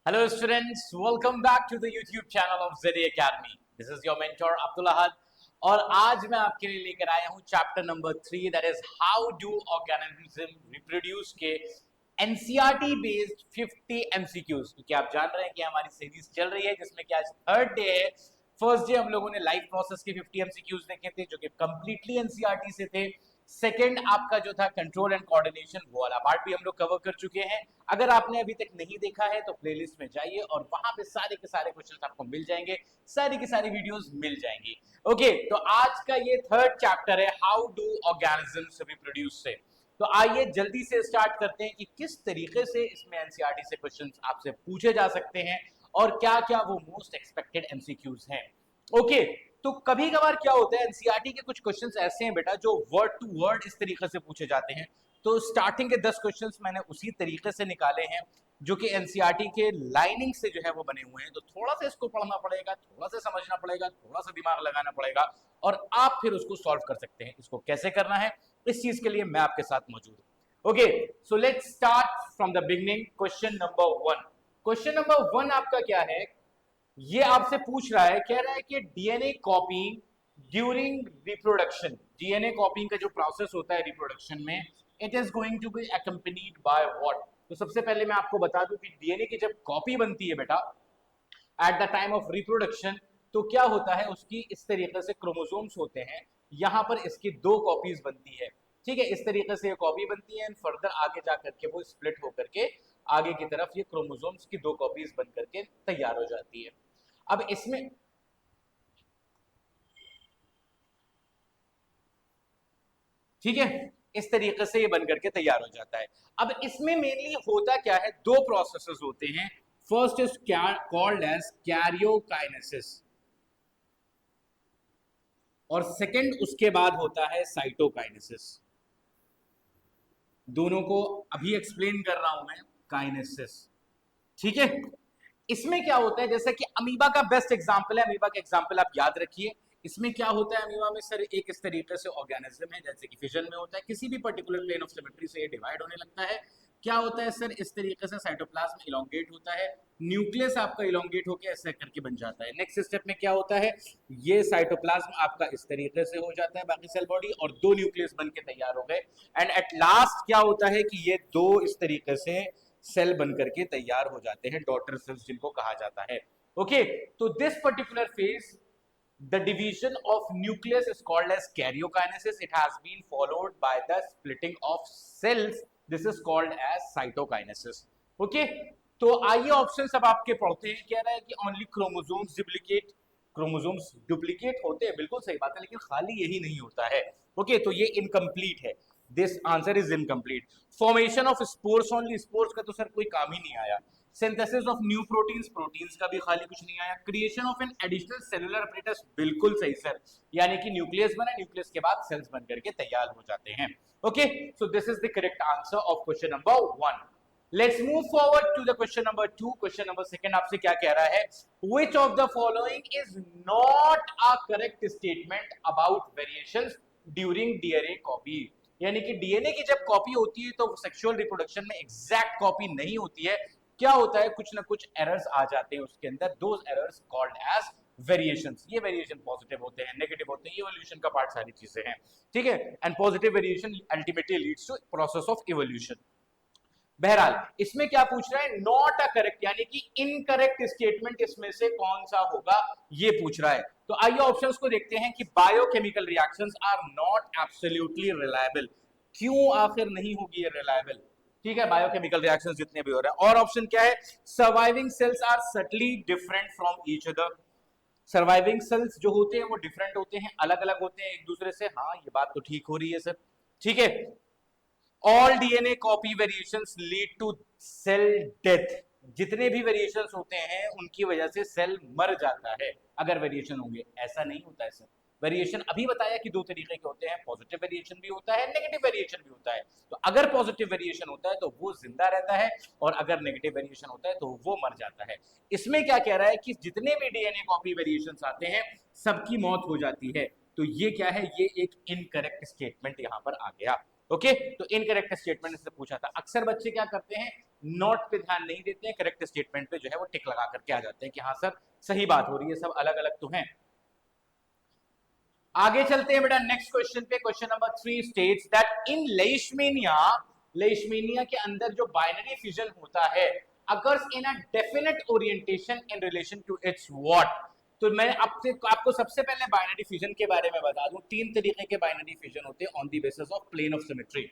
Hello students, welcome back to the YouTube channel of ZA Academy. This is your mentor Abdul Ahad और आज मैं आपके लिए लेकर आया हूँ chapter number 3 that is how do organism reproduce के एनसीईआरटी बेस्ड 50 एमसीक्यूज। क्योंकि आप जान रहे हैं कि हमारी सीरीज चल रही है जिसमें कि आज थर्ड डे है। फर्स्ट डे हम लोगों ने लाइफ प्रोसेस के 50 एमसीक्यूज देखे थे जो कि कंप्लीटली एनसीईआरटी से थे। सेकेंड आपका जो था कंट्रोल एंड कोऑर्डिनेशन, वो वाला पार्ट भी हम लोग कवर कर चुके हैं। अगर आपने अभी तक नहीं देखा है तो प्लेलिस्ट में जाइए और वहां पे सारे के सारे क्वेश्चंस आपको मिल जाएंगे, सारी की सारी वीडियोस मिल जाएंगी। ओके, तो आज का ये थर्ड चैप्टर है हाउ डू ऑर्गेनिजम्स रिप्रोड्यूस से। तो आइए जल्दी से स्टार्ट करते हैं कि किस तरीके से इसमें एनसीईआरटी से क्वेश्चंस आपसे पूछे जा सकते हैं और क्या क्या वो मोस्ट एक्सपेक्टेड एमसीक्यूज हैं। ओके, तो कभी कभार क्या होता है एनसीईआरटी के कुछ क्वेश्चंस ऐसे हैं बेटा जो वर्ड टू वर्ड इस तरीके से पूछे जाते हैं। तो स्टार्टिंग के 10 क्वेश्चंस मैंने उसी तरीके से निकाले हैं जो कि एनसीईआरटी के लाइनिंग से जो है वो बने हुए हैं। तो थोड़ा सा इसको पढ़ना पड़ेगा, थोड़ा सा समझना पड़ेगा, थोड़ा सा दिमाग लगाना पड़ेगा और आप फिर उसको सॉल्व कर सकते हैं। इसको कैसे करना है इस चीज के लिए मैं आपके साथ मौजूद हूं। Okay, so let's start from the beginning. Question number 1। Question number 1 आपका क्या है, ये आपसे पूछ रहा है, कह रहा है कि DNA copying during reproduction, DNA copying का जो प्रोसेस होता है रिप्रोडक्शन में, it is going to be accompanied by what. तो सबसे पहले मैं आपको बता दूं कि डीएनए की जब कॉपी बनती है बेटा at the time of reproduction, तो क्या होता है उसकी इस तरीके से क्रोमोसोम्स होते हैं, यहां पर इसकी 2 कॉपीज बनती है। ठीक है, इस तरीके से ये कॉपी बनती है एंड फर्दर आगे जाकर के वो स्प्लिट होकर के आगे की तरफ ये क्रोमोसोम्स की 2 कॉपीज बन करके तैयार हो जाती है। अब इसमें ठीक है, इस तरीके से ये बन करके तैयार हो जाता है। अब इसमें मेनली होता क्या है, 2 प्रोसेसेस होते हैं। First is called as karyokinesis और सेकंड उसके बाद होता है साइटोकाइनेसिस। दोनों को अभी एक्सप्लेन कर रहा हूं मैं, काइनेसिस। ठीक है, इसमें क्या होता है, जैसे कि अमीबा का बेस्ट एग्जांपल है, अमीबा का एग्जांपल आप याद रखिए। इसमें क्या होता है अमीबा में सर, एक इस तरीके से ऑर्गेनिज्म है जैसे कि फिजन में होता है, किसी भी पर्टिकुलर प्लेन ऑफ सिमेट्री से ये डिवाइड होने लगता है। क्या होता है सर, इस तरीके से साइटोप्लाज्म इलोंगेट होता है, न्यूक्लियस आपका इलोंगेट होकर ऐसे करके बन जाता है। नेक्स्ट स्टेप में क्या होता है, ये साइटोप्लाज्म आपका इस तरीके से हो जाता है बाकी सेल बॉडी और 2 न्यूक्लियस बन के तैयार हो गए। एंड एट लास्ट क्या होता है कि ये 2 इस तरीके से सेल बन करके तैयार हो जाते हैं, डॉटर सेल्स जिनको कहा जाता है। ओके, तो this particular phase, the division of nucleus is called as karyokinesis. It has been followed by the splitting of cells. This is called as cytokinesis. Okay, तो आइए ऑप्शन अब आपके पढ़ते हैं। कह रहा है कि only chromosomes duplicate, chromosomes duplicate होते हैं, बिल्कुल सही बात है, लेकिन खाली यही नहीं होता है। ओके, तो ये इनकम्प्लीट है, this answer is incomplete. Formation of spores, only spores का तो सर कोई काम ही नहीं आया। Synthesis of new proteins, proteins का भी खाली कुछ नहीं आया। Creation of an additional cellular apparatus, बिल्कुल सही सर, यानी कि न्यूक्लियस बना, न्यूक्लियस के बाद सेल्स बन करके तैयार हो जाते हैं। Okay, so this is the correct answer of question number 1। Let's move forward to the question number 2। Question number 2 आपसे क्या कह रहा है, which of the following is not a correct statement about variations during DNA copy. यानी कि DNA की जब copy होती है तो सेक्सुअल रिप्रोडक्शन में एग्जैक्ट कॉपी नहीं होती है। क्या होता है, कुछ ना कुछ एरर्स आ जाते हैं उसके अंदर, those errors called as variations. ये वेरिएशन पॉजिटिव होते हैं, नेगेटिव होते हैं, इवोल्यूशन का पार्ट सारी चीजें हैं। ठीक है, and positive variation ultimately leads to process of evolution. बहरहाल इसमें क्या पूछ रहा है, नॉट अ करेक्ट, यानी कि इनकरेक्ट स्टेटमेंट इसमें से कौन सा होगा ये पूछ रहा है। तो आइए ऑप्शंस को देखते हैं कि biochemical reactions are not absolutely reliable. क्यों आखिर नहीं होगी ये रिलायबल? ठीक है, बायोकेमिकल रिएक्शंस जितने भी हो रहे हैं। और ऑप्शन क्या है, surviving cells are subtly different from each other. Surviving cells जो होते हैं वो डिफरेंट होते हैं, अलग अलग होते हैं एक दूसरे से। हाँ, ये बात तो ठीक हो रही है सर। ठीक है, all DNA copy variations lead to cell death. जितने भी वेरिएशंस होते हैं उनकी वजह से सेल मर जाता है अगर वेरिएशन होंगे। ऐसा नहीं होता है सर, वेरिएशन अभी बताया कि 2 तरीके के होते हैं, पॉजिटिव वेरिएशन भी होता है, नेगेटिव वेरिएशन भी होता है। तो अगर पॉजिटिव वेरिएशन होता है तो वो जिंदा रहता है और अगर नेगेटिव वेरिएशन होता है तो वो मर जाता है। इसमें क्या कह रहा है कि जितने भी डीएनए कॉपी वेरिएशंस आते हैं सबकी मौत हो जाती है। तो ये क्या है, ये एक इनकरेक्ट स्टेटमेंट यहां पर आ गया। ओके, तो इनकरेक्ट स्टेटमेंट से पूछा था। अक्सर बच्चे क्या करते हैं, नोट पे ध्यान नहीं देते हैं, करेक्ट स्टेटमेंट पे जो है वो टिक लगा करके आ जाते हैं कि हाँ सर सही बात हो रही है, सब अलग अलग तो हैं। आगे चलते हैं बेटा नेक्स्ट क्वेश्चन पे। Question number 3 states that in लेishmania, लेishmania के अंदर जो बाइनरी फिजन होता है occurs in a definite orientation in relation to its what. तो मैं आपको सबसे पहले बाइनरी फिजन के बारे में बता दूं, तीन तरीके के बाइनरी फिजन होते हैं on the basis of plane of symmetry.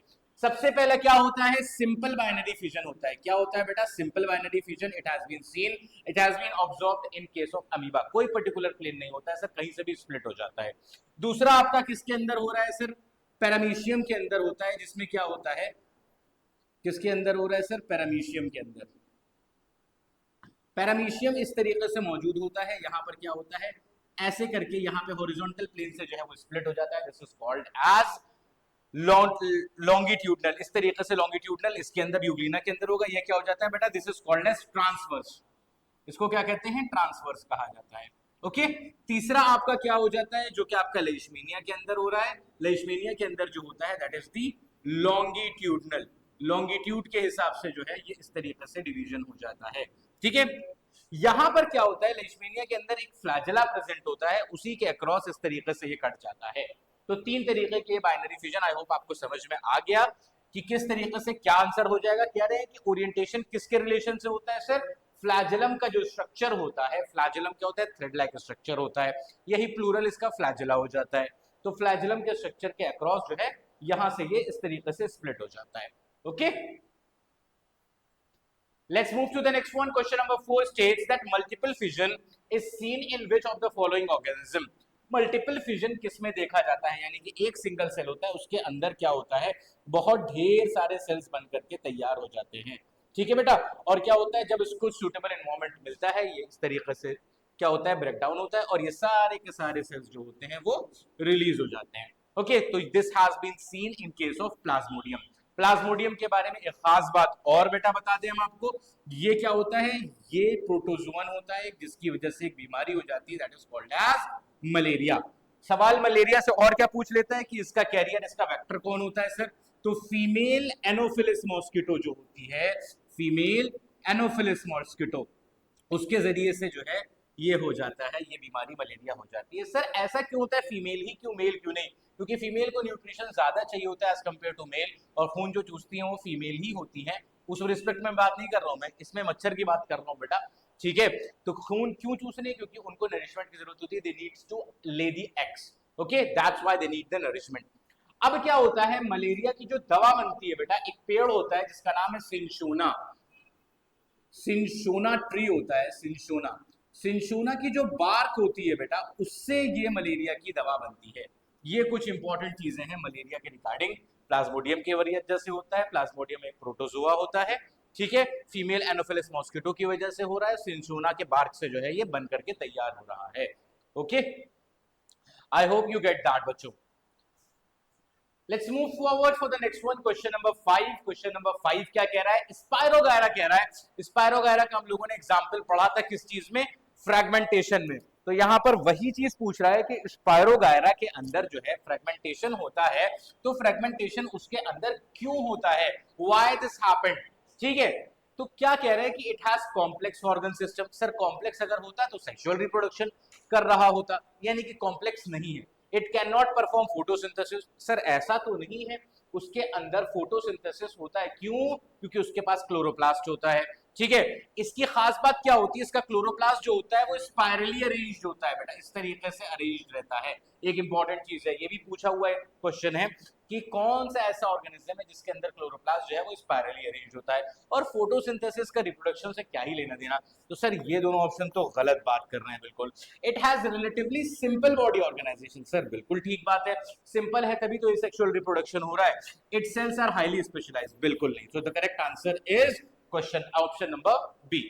सबसे पहले क्या होता है, सिंपल बाइनरी फिजन होता है। क्या होता है बेटा, simple binary fission. It has been seen, it has been observed in case of amoeba. कोई पर्टिकुलर प्लेन नहीं होता है सर, कहीं से भी स्प्लिट हो जाता है। दूसरा आपका किसके अंदर हो रहा है सर, पैरामीशियम के अंदर होता है, जिसमें क्या होता है, किसके अंदर हो रहा है सर, पैरामीशियम के अंदर। पैरामीशियम इस तरीके से मौजूद होता है, यहां पर क्या होता है, ऐसे करके यहाँ पे हॉरिजॉन्टल प्लेन से जो है वो स्प्लिट हो जाता है। This is called as longitudinal. इस तरीके से लॉन्गिट्यूडनल, इसके अंदर यूग्लिना के अंदर होगा, ये क्या हो जाता है बेटा, this is called as transverse. इसको क्या कहते हैं, ट्रांसवर्स कहा जाता है। ओके तीसरा आपका क्या हो जाता है, जो कि आपका लेishmania के अंदर हो रहा है। लेishmania के अंदर जो होता है that is the longitudinal. Longitude के हिसाब से जो है ये इस तरीके से डिवीजन हो जाता है। ठीक है, यहां पर क्या होता है, लेishmania के अंदर एक फ्लैजेला प्रेजेंट होता है, उसी के अक्रॉस इस तरीके से ये कट जाता है। तो तीन तरीके के बाइनरी फिजन, आई होप आपको समझ में आ गया कि किस तरीके से क्या आंसर हो जाएगा। कह रहे हैं कि ओरिएंटेशन किसके रिलेशन से होता है सर, फ्लैजेलम का जो स्ट्रक्चर होता है, फ्लैजेलम क्या होता है, थ्रेड लाइक स्ट्रक्चर होता है, यही प्लूरल इसका फ्लैजेला हो जाता है। तो फ्लैजेलम के स्ट्रक्चर के अक्रॉस जो है यहां से ये इस तरीके से स्प्लिट हो जाता है। Okay let's move to the next one. Question number 4 states that multiple fission is seen in which of the following organism। Multiple fission किसमें देखा जाता है, यानी कि एक सिंगल सेल होता है, उसके अंदर क्या होता है, बहुत ढेर सारे सेल्स बन करके तैयार हो जाते हैं। ठीक है बेटा, और क्या होता है, जब इसको सूटेबल एनवायरनमेंट मिलता है ये इस तरीके से क्या होता है, ब्रेकडाउन होता है, और ये सारे के सारे सेल्स जो होते हैं वो रिलीज हो जाते हैं। ओके तो this has been seen in case of plasmodium. Plasmodium के बारे में एक खास बात और बेटा बता दें हम आपको, ये क्या होता है, ये प्रोटोजोअन होता है जिसकी वजह से एक बीमारी हो जाती है that is called as malaria. सवाल मलेरिया से और क्या पूछ लेता है कि इसका कैरियर, इसका वेक्टर कौन होता है सर, तो फीमेल एनोफिलिस मॉस्किटो जो होती है, फीमेल एनोफिलिस मॉस्किटो, उसके जरिए से जो है ये हो जाता है, ये बीमारी मलेरिया हो जाती है। सर ऐसा क्यों होता है, फीमेल ही क्यों, मेल क्यों नहीं, क्योंकि फीमेल को न्यूट्रिशन ज्यादा चाहिए होता है एज कम्पेयर टू मेल, और खून जो चूसती हैं वो फीमेल ही होती हैं। उस रिस्पेक्ट में बात नहीं कर रहा हूं मैं, इसमें मच्छर की बात कर रहा हूं बेटा। ठीक है, तो खून क्यों चूसने, क्योंकि उनको नरिशमेंट की जरूरत होती है, दे needs to lay the eggs. Okay that's why they need the nourishment. अब क्या होता है, मलेरिया की जो दवा बनती है बेटा, एक पेड़ होता है जिसका नाम है सिंशोना। सिंशोना ट्री होता है, सिंशोना। सिंशोना की जो बार्क होती है बेटा, उससे ये मलेरिया की दवा बनती है। ये कुछ इंपॉर्टेंट चीजें हैं मलेरिया के रिगार्डिंग। प्लाज्मोडियम की वजह से होता है, प्लाज्मोडियम एक प्रोटोजोआ होता है। ठीक है, फीमेल एनोफिलिस मॉस्किटो की वजह से हो रहा है, सिंशोना के बार्क से जो है ये बन करके तैयार हो रहा है। Okay I hope you get that बच्चों। Let's move forward for the next one. Question number 5. Question number 5 क्या कह रहा है, स्पायरोगायरा कह रहा है। स्पायरोगायरा का हम लोगों ने एग्जांपल पढ़ा था किस चीज में, फ्रेगमेंटेशन में। तो यहां पर वही चीज पूछ रहा है कि स्पायरोगायरा के अंदर जो है फ्रेगमेंटेशन होता है, तो फ्रेगमेंटेशन उसके अंदर क्यों होता है, व्हाई दिस हैपेंड। ठीक है, तो क्या कह रहे हैं कि it has complex organ system. Sir complex अगर होता तो सेक्सुअल रिप्रोडक्शन कर रहा होता, यानी कि कॉम्प्लेक्स नहीं है। It can not perform photosynthesis. Sir ऐसा तो नहीं है, उसके अंदर फोटोसिंथेसिस होता है, क्यों, क्योंकि उसके पास क्लोरोप्लास्ट होता है। ठीक है, इसकी खास बात क्या होती है, इसका क्लोरोप्लास्ट जो होता है वो स्पाइरली अरेंज्ड होता है बेटा, इस तरीके से अरेंज्ड रहता है। एक इंपॉर्टेंट चीज है, ये भी पूछा हुआ है क्वेश्चन है कि कौन सा ऐसा ऑर्गेनिज्म है जिसके अंदर क्लोरोप्लास्ट जो है वो स्पाइरली अरेंज्ड होता है, और फोटोसिंथेसिस का रिप्रोडक्शन से क्या ही लेना देना। तो सर ये दोनों ऑप्शन तो गलत बात कर रहे हैं बिल्कुल। It has relatively simple body organisation. Sir बिल्कुल ठीक बात है, सिंपल है तभी तो सेक्सुअल रिप्रोडक्शन हो रहा है। Its cells are highly specialised, बिल्कुल नहीं। So the correct answer is question option number B.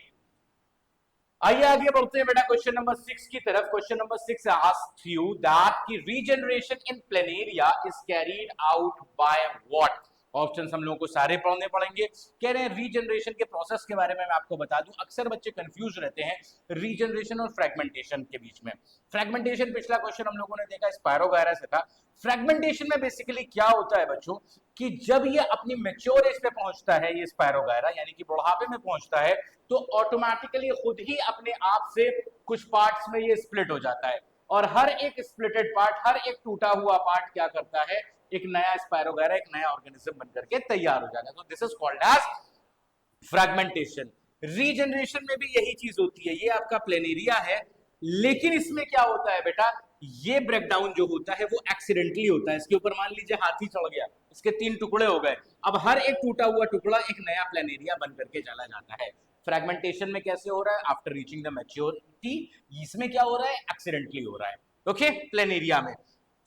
आइए आगे बढ़ते हैं बेटा क्वेश्चन नंबर 6 की तरफ। Question number 6 asks you that कि regeneration in planaria is carried out by what. Option हम लोगों को सारे पढ़ने पड़ेंगे। कह रहे हैं रीजनरेशन के प्रोसेस के बारे में मैं आपको बता दूं, अक्सर बच्चे कंफ्यूज रहते हैं रीजनरेशन और फ्रेगमेंटेशन के बीच में। फ्रेगमेंटेशन पिछला क्वेश्चन हम लोगों ने देखा स्पायरोगायरा से था। फ्रेगमेंटेशन में बेसिकली क्या होता है बच्चों कि जब ये अपनी मैच्योर एज पे पहुंचता है, ये स्पायरोगायरा यानी कि बुढ़ापे में पहुंचता है, तो ऑटोमेटिकली खुद ही अपने आप से कुछ पार्ट्स में ये स्प्लिट हो जाता है, और हर एक स्प्लिटेड पार्ट, हर एक टूटा हुआ पार्ट क्या करता है, एक नया स्पायरोगायरा, एक नया ऑर्गेनिज्म बनकर के तैयार हो जाता है। तो this is called as fragmentation. Regeneration में भी यही चीज होती है, ये आपका प्लेनेरिया है, लेकिन इसमें क्या होता है बेटा, ये ब्रेकडाउन जो होता है वो एक्सीडेंटली होता है। इसके ऊपर मान लीजिए हाथी चढ़ गया, इसके 3 टुकड़े हो गए, अब हर एक टूटा हुआ टुकड़ा एक नया प्लेनेरिया बन करके चला जाता है। फ्रैगमेंटेशन में कैसे हो रहा है, आफ्टर रीचिंग द मैच्योरिटी। इसमें क्या हो रहा है, एक्सीडेंटली हो रहा है, ओके, प्लेनेरिया में।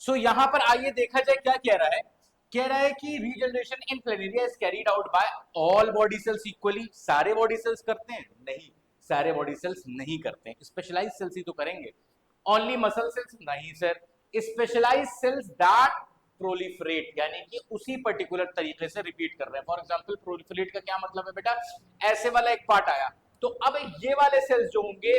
सो यहां पर आइए देखा जाए क्या कह रहा है। कह रहा है कि regeneration in planaria is carried out bye all body cells equally. सारे बॉडी सेल्स करते हैं? नहीं, सारे बॉडी सेल्स नहीं करते हैं, स्पेशलाइज्ड सेल्स ही तो करेंगे। Only muscle cells? नहीं sir, specialized cells that proliferate, यानी कि उसी पर्टिकुलर तरीके से रिपीट कर रहे हैं। फॉर एग्जांपल प्रोलिफरेट का क्या मतलब है बेटा, ऐसे वाला एक पार्ट आया, तो अब ये वाले सेल्स जो होंगे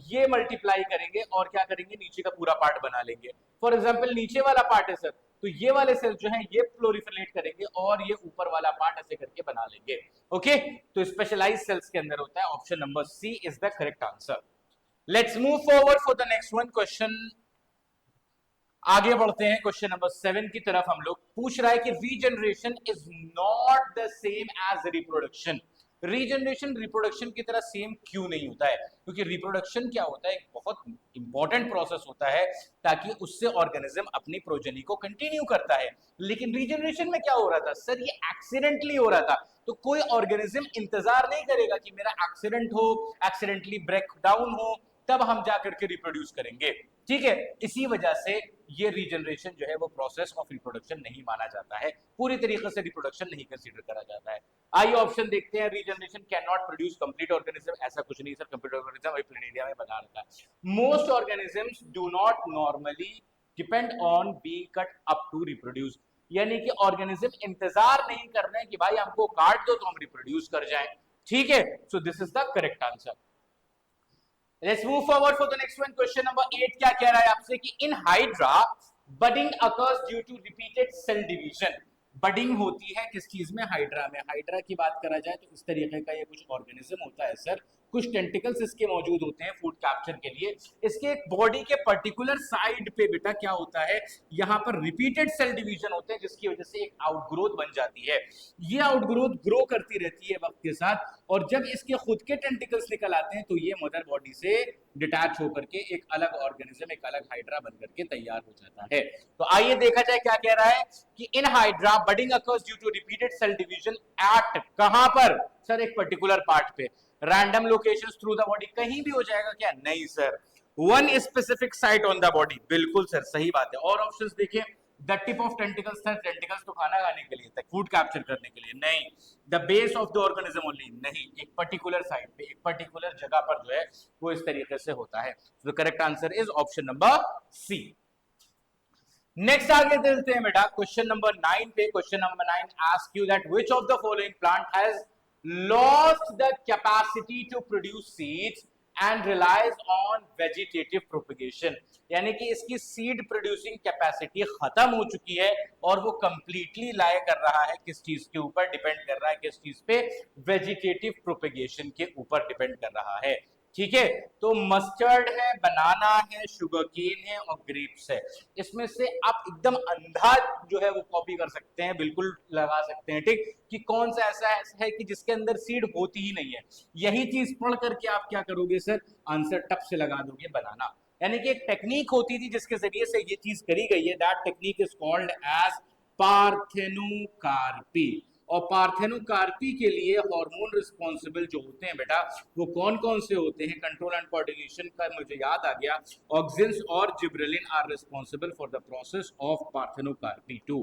ये मल्टीप्लाई करेंगे और क्या करेंगे, नीचे का पूरा पार्ट बना लेंगे। फॉर एग्जांपल नीचे वाला पार्ट है सर, तो ये वाले सेल्स जो हैं ये प्लोरिफरेट करेंगे और ये ऊपर वाला पार्ट ऐसे करके बना लेंगे। ओके, तो स्पेशलाइज्ड सेल्स के अंदर होता है। Option number C is the correct answer. Let's move forward for the next one question. आगे बढ़ते हैं क्वेश्चन नंबर 7 की तरफ। हम लोग पूछ रहा है कि regeneration is not the same as reproduction. Regeneration reproduction की तरह सेम क्यों नहीं होता है? क्योंकि रिप्रोडक्शन क्या होता है, एक बहुत इंपॉर्टेंट प्रोसेस होता है ताकि उससे ऑर्गेनिज्म अपनी प्रोजेनी को कंटिन्यू करता है। लेकिन रीजनरेशन में क्या हो रहा था सर, ये एक्सीडेंटली हो रहा था। तो कोई ऑर्गेनिज्म इंतजार नहीं करेगा कि मेरा एक्सीडेंट हो, एक्सीडेंटली ब्रेक डाउन हो, तब हम जाकर के रिप्रोड्यूस करेंगे। ठीक है, इसी वजह से ये रीजनरेशन जो है वो प्रोसेस ऑफ रिप्रोडक्शन नहीं माना जाता है, पूरी तरीके से रिप्रोडक्शन नहीं कंसीडर करा जाता है। आइए ऑप्शन देखते हैं। Regeneration can not produce complete organism, ऐसा कुछ नहीं सर, कंप्लीट ऑर्गेनिज्म अभी प्लेनेरिया में बता रखा है। Most organisms do not normally depend on being cut up to reproduce, यानी कि ऑर्गेनिज्म इंतजार नहीं कर रहे हैं कि भाई हमको काट दो तो हम रिप्रोड्यूस कर जाएं। ठीक है, सो this is the correct answer. Let's move forward for the next one. Question number 8 क्या कह रहा है आपसे कि in Hydra budding occurs due to repeated cell division। Budding होती है किस चीज में, हाइड्रा में। हाइड्रा की बात करा जाए तो इस तरीके का ये कुछ ऑर्गेनिज्म होता है सर, कुछ टेंटिकल्स इसके मौजूद होते हैं फूड कैप्चर के लिए। इसके एक बॉडी के पर्टिकुलर साइड पे बेटा क्या होता है, यहाँ पर रिपीटेड सेल डिवीजन होते हैं, जिसकी वजह से एक आउटग्रोथ बन जाती है। ये आउटग्रोथ ग्रो करती रहती है वक्त के साथ, और जब इसके खुद के टेंटिकल्स निकल आते हैं तो ये मदर बॉडी से डिटैच होकर के एक अलग ऑर्गेनिज्म, एक अलग हाइड्रा बनकर के तैयार हो जाता है। तो आइए देखा जाए क्या कह रहा है कि in hydra budding occurs due to repeated cell division at, कहां पर सर, एक पर्टिकुलर पार्ट पे। Random locations through the body, कहीं भी हो जाएगा क्या, नहीं sir, one specific site on the body. बिल्कुल सर, सही बात है। और ऑप्शंस देखिए, the tip of tentacles sir, tentacles तो खाना खाने के लिए तक, फूड कैप्चर करने के लिए नहीं। The base of the organism only, नहीं, एक पर्टिकुलर साइट पे, एक पर्टिकुलर जगह पर जो है वो इस तरीके से होता है। The correct answer is option number C. Next आगे चलते हैं बेटा क्वेश्चन नंबर 9 पे। Question number 9 ask you that which of the following plant has lost the capacity to produce seeds and relies on vegetative propagation, यानी कि इसकी seed producing capacity खत्म हो चुकी है और वो कंप्लीटली लाए कर रहा है किस चीज के ऊपर, डिपेंड कर रहा है किस चीज पे, वेजिटेटिव प्रोपगेशन के ऊपर डिपेंड कर रहा है। ठीक है, तो मस्टर्ड है, बनाना है, शुगरकेन है और ग्रेप्स है। इसमें से आप एकदम अंधा जो है वो कॉपी कर सकते हैं, बिल्कुल लगा सकते हैं, ठीक, कि कौन सा ऐसा है कि जिसके अंदर सीड होती ही नहीं है। यही चीज पढ़ करके आप क्या करोगे सर, आंसर टप से लगा दोगे, बनाना। यानी कि एक टेक्निक होती थी जिसके जरिए से ये चीज करी गई है, that technique is called as parthenocarpy. और पार्थेनोकार्पी के लिए हार्मोन रिस्पॉन्सिबल जो होते हैं बेटा, वो कौन कौन से होते हैं, कंट्रोल एंड कोऑर्डिनेशन का मुझे याद आ गया, ऑक्सिन्स और gibberellin are responsible for the process of parthenocarpy 2।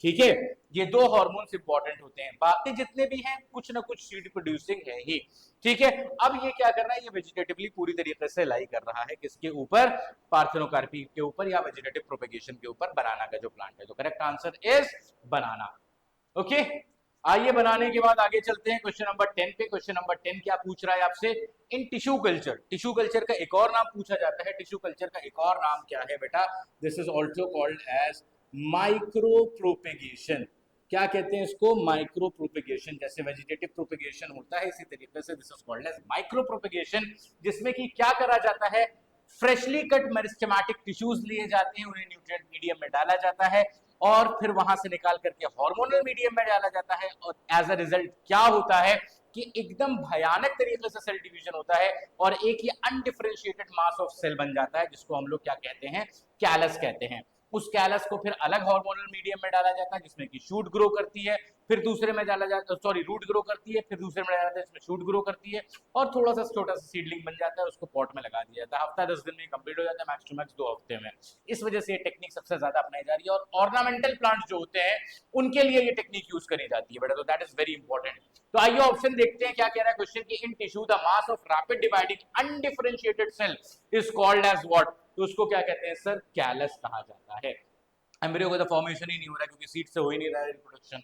ठीक है, ये दो हार्मोन्स इंपॉर्टेंट होते हैं, बाकी जितने भी हैं कुछ ना कुछ सीड प्रोड्यूसिंग है ही। ठीक है, अब ये क्या कर रहा है, ये वेजिटेटिवली पूरी तरीके से लाई कर रहा है किसके ऊपर, पार्थेनोकार्पी के ऊपर या वेजिटेटिव प्रोपेगेशन के ऊपर, बनाना का जो प्लांट है। तो correct answer is banana. Okay, आइए बनाने के बाद आगे चलते हैं क्वेश्चन नंबर 10 पे। क्वेश्चन नंबर 10 क्या पूछ रहा है आपसे? In tissue culture, tissue culture का एक और नाम पूछा जाता है। टिश्यू कल्चर का एक और नाम क्या है बेटा? This is also called as micro propagation. क्या कहते हैं इसको? Micro propagation. जैसे वेजिटेटिव प्रोपेगेशन होता है इसी तरीके से this is called as micro propagation, जिसमें कि क्या करा जाता है? फ्रेशली कट मेरिस्टेमेटिक टिश्यूज लिए जाते हैं, उन्हें न्यूट्रिएंट मीडियम में डाला जाता है और फिर वहां से निकाल करके हार्मोनल मीडियम में डाला जाता है, और एज अ रिजल्ट क्या होता है कि एकदम भयानक तरीके से सेल डिवीजन होता है और एक ही अनडिफरेंशिएटेड मास ऑफ सेल बन जाता है, जिसको हम लोग क्या कहते हैं? कैलस कहते हैं। उस कैलस को फिर अलग हार्मोनल मीडियम में डाला जाता है जिसमें कि शूट ग्रो करती है, फिर दूसरे में डाला जाता है, सॉरी रूट ग्रो करती है, फिर दूसरे में डाला जाता है इसमें शूट ग्रो करती है, और थोड़ा सा छोटा सा सीडलिंग बन जाता है, उसको पॉट में लगा दिया जाता है। हफ्ता 10 दिन में कंप्लीट हो जाता है, मैक्स टू मैक्स 2 हफ्ते में। इस वजह से ये टेक्निक सबसे ज्यादा अपनाई जा रही है और ऑर्नामेंटल प्लांट्स जो होते हैं उनके लिए ये टेक्निक यूज करी जाती है बेटा, तो दैट इज वेरी इंपॉर्टेंट। तो आइए ऑप्शन देखते हैं क्या कह रहा है क्वेश्चन की in tissue the mass of rapid dividing undifferentiated cell is called as what? तो उसको क्या कहते हैं सर? कैलस कहा जाता है। एम्ब्रियो का तो फॉर्मेशन ही नहीं हो रहा क्योंकि सीड से हो ही नहीं रहा है रिप्रोडक्शन।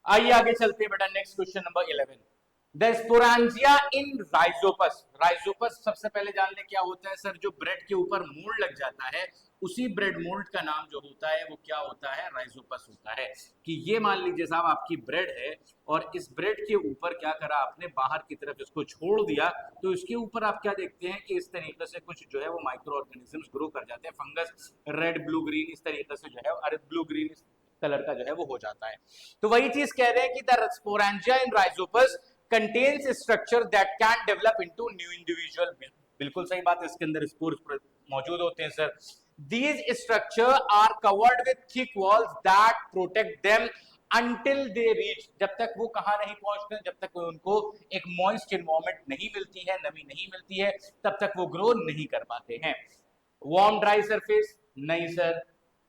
आइए आगे चलते हैं बेटा, next question number 11। The sporangia in Rhizopus. Rhizopus सबसे पहले जान ले क्या होता है सर? जो ब्रेड के ऊपर मोल्ड लग जाता है उसी ब्रेड मोल्ड का नाम जो होता है वो क्या होता है? राइजोपस होता है। कि ये मान लीजिए साहब आपकी ब्रेड है और इस ब्रेड के ऊपर क्या करा आपने? बाहर की तरफ इसको छोड़ दिया, तो इसके ऊपर आप क्या देखते हैं कि इस तरीके से कुछ जो है वो माइक्रो ऑर्गेनिजम्स ग्रो कर जाते हैं, फंगस, रेड ब्लू ग्रीन इस तरीके से जो है, अरे ब्लू ग्रीन कलर का जो है वो हो जाता है। तो वही चीज कह रहे हैं कि the sporangia in Rhizopus contains structure that can develop into new individual. बिल्कुल सही बात है, इसके अंदर स्पोर्स मौजूद होते हैं sir. These structure are covered with thick walls that protect them until they reach। जब तक वो कहाँ नहीं पहुंचते, जब तक उनको एक मॉइस्ट एनवायरमेंट नहीं मिलती है, नमी नहीं मिलती है, तब तक वो ग्रो नहीं कर पाते हैं। Warm dry surface? नहीं सर।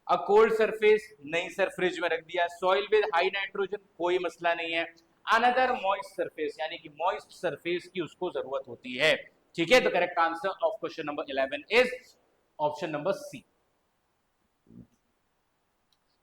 A cold surface? नहीं सर, फ्रिज में रख दिया। Soil with high nitrogen? कोई मसला नहीं है। अनदर मॉइस्ट सरफेस, यानी कि मॉइस्ट सरफेस की उसको जरूरत होती है। ठीक है, तो correct answer of question number 11 is option number C.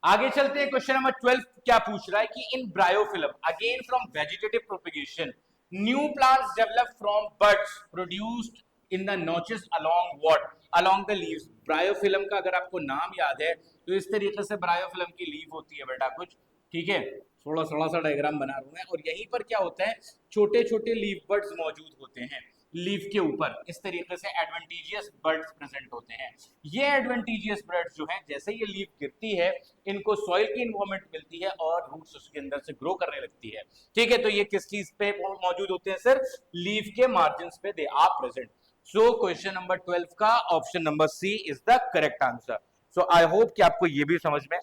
आगे चलते हैं, क्वेश्चन नंबर 12 क्या पूछ रहा है कि in Bryophyllum again from vegetative propagation new plants develop from buds produced in the notches along what? Along the leaves. Bryophyllum का अगर आपको नाम याद है तो इस तरीके से ब्रायोफिलम की लीव होती है बेटा कुछ, ठीक है, थोड़ा थोड़ा सा डायग्राम बना रहा हूं मैं, और यहीं पर क्या होता है? छोटे छोटे लीव बड्स मौजूद होते हैं लीफ के ऊपर, इस तरीके से एडवेंटिजियस बर्ड्स प्रेजेंट होते हैं। ये एडवेंटिजियस बर्ड्स जो हैं, जैसे ये लीफ गिरती है इनको सॉइल की इन्वायरमेंट मिलती है और रूट्स उसके अंदर से ग्रो करने लगती है। ठीक है, तो ये किस चीज पे मौजूद होते हैं सर? लीफ के मार्जिन पे they are present. So question number 12 का option number C is the correct answer. So I hope कि आपको ये भी समझ में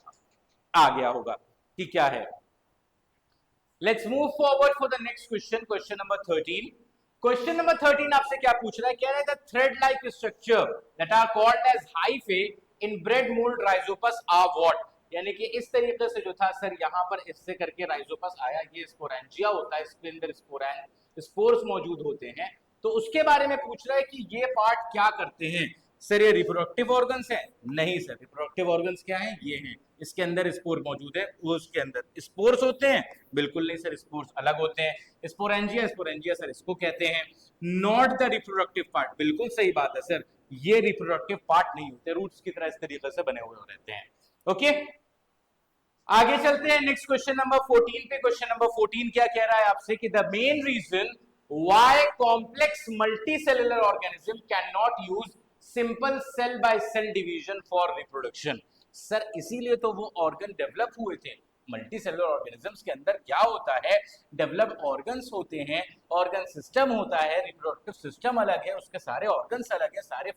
आ गया होगा कि क्या है। Let's move forward for the next question, question number 13। Question number 13 आपसे क्या पूछ रहा है? कह रहा है the thread like structure that are called as hyphae in bread mould rhizopus are what? यानी कि इस तरीके से जो था सर यहां पर इससे करके राइजोपस आया, ये स्पोरेंजिया होता है, इसके अंदर स्पोर्स मौजूद होते हैं। तो उसके बारे में पूछ रहा है कि ये पार्ट क्या करते हैं सर? ये रिप्रोडक्टिव ऑर्गन्स हैं? नहीं सर, रिप्रोडक्टिव ऑर्गन्स क्या हैं? ये हैं, इसके अंदर स्पोर मौजूद है, वो उसके अंदर स्पोर्स होते हैं? बिल्कुल नहीं सर, स्पोर्स अलग होते हैं। स्पोरेंजिया, स्पोरेंजिया सर इसको कहते हैं, नॉट द रिप्रोडक्टिव पार्ट। बिल्कुल सही बात है सर, ये रिप्रोडक्टिव पार्ट नहीं होते, रूट्स की तरह इस तरीके से बने हुए रहते हैं। ओके, आगे चलते हैं नेक्स्ट क्वेश्चन नंबर 14 पे। क्वेश्चन नंबर 14 क्या कह रहा है आपसे कि the main reason why complex multicellular organism can not use simple cell by cell division for reproduction. Sir इसीलिए तो वो ऑर्गन डेवलप हुए थे। मल्टी सेलुलर ऑर्गेनिजम्स के अंदर क्या होता है? डेवलप ऑर्गन्स होते हैं, ऑर्गन सिस्टम होता है, रिप्रोडक्टिव सिस्टम अलग है, उसके सारे ऑर्गन्स अलग है, सारे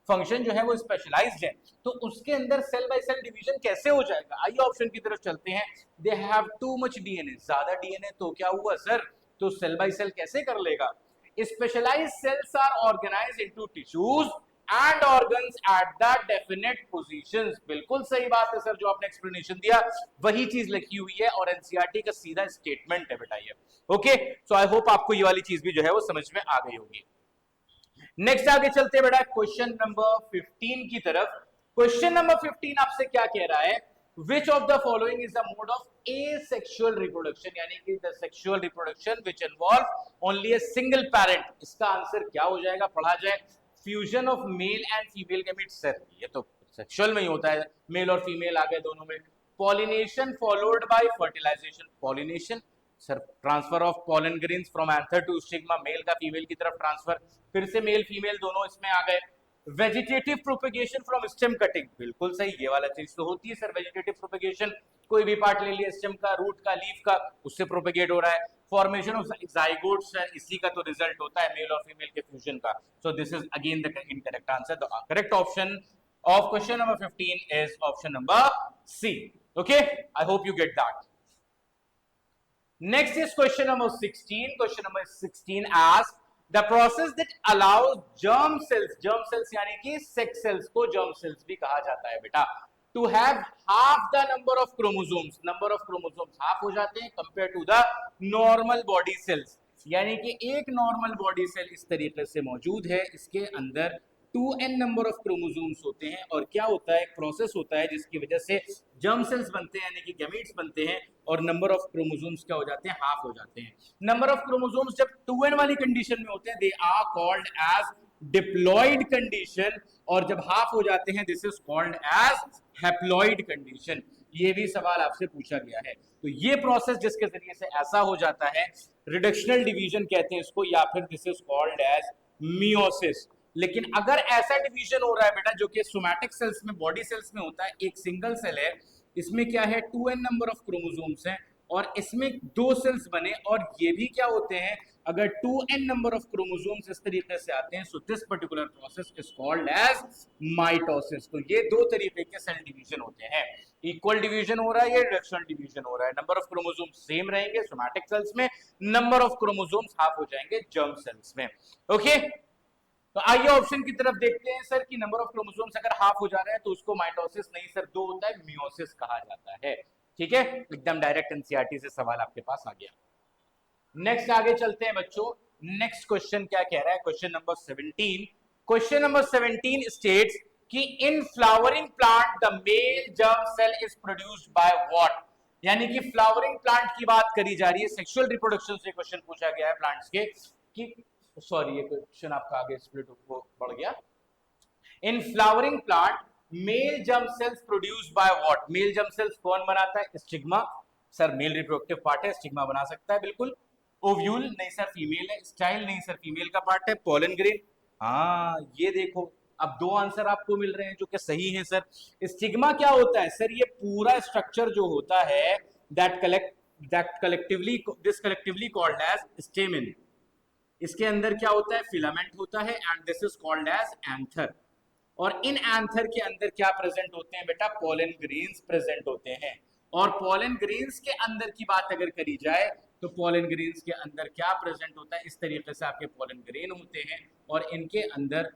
फंक्शन जो है वो स्पेशलाइज्ड है। तो उसके अंदर सेल बाय सेल डिवीजन कैसे हो जाएगा? आइए ऑप्शन की तरफ चलते हैं। They have too much DNA, ज्यादा डीएनए, तो क्या हुआ सर? तो सेल बाय सेल कैसे कर लेगा? Specialised cells are organised into tissues and organs at the definite positions. बिल्कुल सही बात है सर, जो आपने एक्सप्लेनेशन दिया वही चीज लिखी हुई है और एनसीईआरटी का सीधा स्टेटमेंट है बेटा ये। ओके, सो आई होप आपको ये वाली चीज भी जो है वो समझ में आ गई होगी। नेक्स्ट आगे चलते हैं बेटा क्वेश्चन नंबर 15 की तरफ। क्वेश्चन नंबर 15 आपसे क्या कह रहा है? Which of the following is the mode of asexual reproduction, यानी कि the sexual reproduction which involve only a single parent. इसका आंसर क्या हो जाएगा, पढ़ा जाए. Fusion of male and female gametes. Sir ये तो सेक्सुअल में ही होता है, मेल और फीमेल आ गए दोनों में. Pollination followed by fertilisation. Pollination sir transfer of pollen grains from anther to stigma, male का फीमेल की तरफ ट्रांसफर, फिर से मेल फीमेल दोनों इसमें आ गए. Vegetative propagation from stem cutting, बिल्कुल सही, ये वाला चीज तो होती है सर. वेजिटेटिव प्रोपेगेशन, कोई भी पार्ट ले लिया स्टेम का, रूट का, लीफ का, उससे प्रोपेगेट हो रहा है. फॉर्मेशन ऑफ जाइगोट सर, इसी का तो रिजल्ट होता है मेल और फीमेल के फ्यूजन का. सो this is again the incorrect answer. The correct option of question number 15 is option number C. Okay, I hope you get that. Next is question number 16. Question number 16 asks the process that allows germ cells यानी कि sex cells को germ cells भी कहा जाता है बेटा, to have half the number of chromosomes. number of chromosomes half हो जाते हैं compared to the normal body cells. यानी कि एक normal body cell इस तरीके से मौजूद है, इसके अंदर 2n नंबर ऑफ क्रोमोसोम्स होते हैं. और क्या होता है, एक प्रोसेस होता है जिसकी वजह से जर्म सेल्स बनते हैं यानी कि गैमीट्स बनते हैं, और नंबर ऑफ क्रोमोसोम्स क्या हो जाते हैं, हाफ हो जाते हैं. नंबर ऑफ क्रोमोसोम्स जब 2n वाली कंडीशन में होते हैं, they are called as diploid condition, और जब हाफ हो जाते हैं this is called as haploid condition. ये भी सवाल आपसे पूछा गया है. तो ये प्रोसेस जिसके जरिए से ऐसा हो जाता है, रिडक्शनल डिवीजन कहते हैं इसको, या फिर this is called as meiosis. लेकिन अगर ऐसा डिवीजन हो रहा है बेटा जो कि सोमैटिक सेल्स में, बॉडी सेल्स में होता है, एक सिंगल सेल है, इसमें क्या है 2n नंबर ऑफ क्रोमोसोम्स हैं, और इसमें 2 सेल्स बने, और ये भी क्या होते हैं, अगर 2n नंबर ऑफ क्रोमोसोम्स इस तरीके से आते हैं, so this particular process is called as mitosis. तो ये दो तरीके के सेल डिवीजन होते हैं. इक्वल डिवीजन हो रहा है, ये रिडक्शनल डिवीजन हो रहा है. नंबर ऑफ क्रोमोसोम्स सेम रहेंगे सोमैटिक सेल्स में, नंबर ऑफ क्रोमोसोम्स हाफ हो जाएंगे जर्म सेल्स में. ओके, तो आइए ऑप्शन की तरफ देखते हैं सर कि नंबर ऑफ क्रोमोसोम्स अगर हाफ हो जा रहे हैं तो उसको माइटोसिस नहीं सर 2 होता है, मियोसिस कहा जाता है. ठीक है, एकदम डायरेक्ट एनसीईआरटी से सवाल आपके पास आ गया. नेक्स्ट आगे चलते हैं बच्चों. नेक्स्ट क्वेश्चन क्या कह रहा है, question number 17. Question number 17 states कि in flowering plant the male germ cell is produced by what. यानी कि फ्लावरिंग प्लांट की बात करी जा रही है, सेक्सुअल रिप्रोडक्शन से क्वेश्चन पूछा गया है प्लांट्स के, कि सॉरी ये क्वेश्चन आपका आगे स्प्लिट बढ़ गया. इन flowering plant mail germ sales produced by what. Mail germ sales कौन बनाता है, stigma. Sir male reproductive part है, स्टिग्मा बना सकता है बिल्कुल. ओव्यूल नहीं सर फीमेल है. स्टाइल नहीं सर फीमेल का पार्ट है. पोलन ग्रेन, हाँ ये देखो, अब 2 आंसर आपको मिल रहे हैं जो कि सही हैं सर. स्टिग्मा क्या होता है सर, ये पूरा स्ट्रक्चर जो होता है that collectively called as stamen. इसके अंदर क्या होता है, फिलामेंट होता है, and this is called as anther. और इन एंथर के अंदर क्या प्रेजेंट होते हैं बेटा, पोलन ग्रेन्स प्रेजेंट होते हैं. और पोलन ग्रेन्स के अंदर की बात अगर करी जाए तो पोलन ग्रेन्स के अंदर क्या प्रेजेंट होता है, इस तरीके से आपके पोलन ग्रेन होते हैं, और इनके अंदर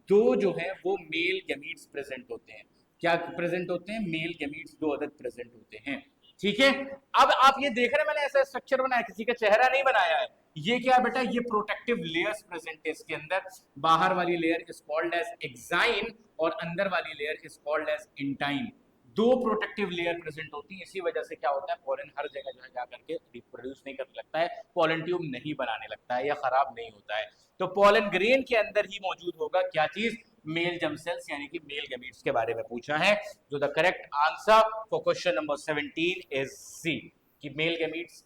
2 जो है वो मेल गैमीट्स प्रेजेंट होते हैं. क्या प्रेजेंट होते हैं, मेल गैमीट्स 2 अदद प्रेजेंट होते हैं. ठीक है, अब आप ये देख रहे हैं मैंने ऐसा स्ट्रक्चर बनाया, किसी का चेहरा नहीं बनाया है. ये क्या है बेटा, ये प्रोटेक्टिव लेयर्स प्रेजेंट है इसके अंदर. बाहर वाली layer is called as exine, और अंदर वाली layer is called as intine. 2 protective layer present होती है. इसी वजह से क्या होता है, पोलन हर जगह जो है जाकर के रिप्रोड्यूस नहीं करने लगता है, पोलन ट्यूब नहीं बनाने लगता है, या खराब नहीं होता है. तो पोलन ग्रेन के अंदर ही मौजूद होगा क्या चीज, मेल जर्म सेल्स यानी कि मेल गैमीट्स के बारे में पूछा है. जो the correct answer for question number 17 is C, कि मेल गैमीट्स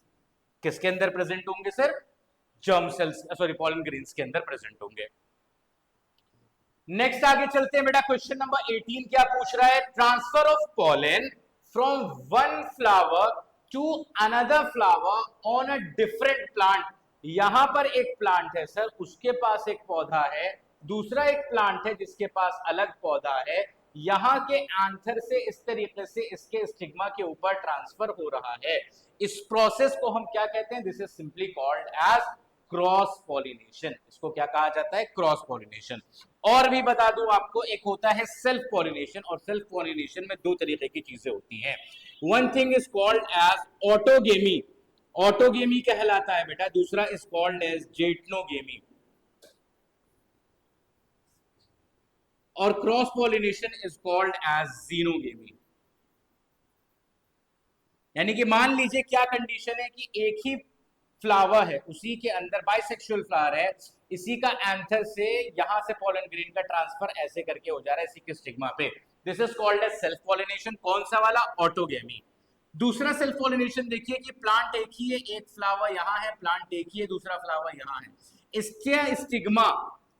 किसके अंदर प्रेजेंट होंगे sir, germ cells sorry pollen grains के अंदर प्रेजेंट होंगे. नेक्स्ट आगे चलते हैं बेटा. क्वेश्चन नंबर 18 क्या पूछ रहा है, transfer of pollen from one flower to another flower on a different plant. यहां पर एक प्लांट है सर, उसके पास एक पौधा है, दूसरा एक प्लांट है जिसके पास अलग पौधा है. यहां के एंथर से इस तरीके से इसके स्टिग्मा के ऊपर ट्रांसफर हो रहा है. इस प्रोसेस को हम क्या कहते हैं, this is simply called as cross pollination. इसको क्या कहा जाता है, क्रॉस पॉलिनेशन. और भी बता दूं आपको, एक होता है सेल्फ पॉलिनेशन, और सेल्फ पॉलिनेशन में 2 तरीके की चीजें होती हैं. One thing is called as autogamy, autogamy कहलाता है बेटा. दूसरा इज कॉल्ड एज जेटनोगेमी, और cross pollination is called as xenogamy. यानी कि मान लीजिए क्या कंडीशन है कि एक ही फ्लावर है, उसी के अंदर बाइसेक्सुअल फ्लावर है, इसी का एंथर से यहां से पॉलन ग्रेन का ट्रांसफर ऐसे करके हो जा रहा है इसी के स्टिग्मा पे। This is called as self pollination. कौन सा वाला? ऑटोगेमी। दूसरा सेल्फ पॉलिनेशन देखिए कि प्लांट एक ही है, एक फ्लावर यहाँ है, प्लांट एक ही है, दूसरा फ्लावर यहाँ है, इसके स्टिग्मा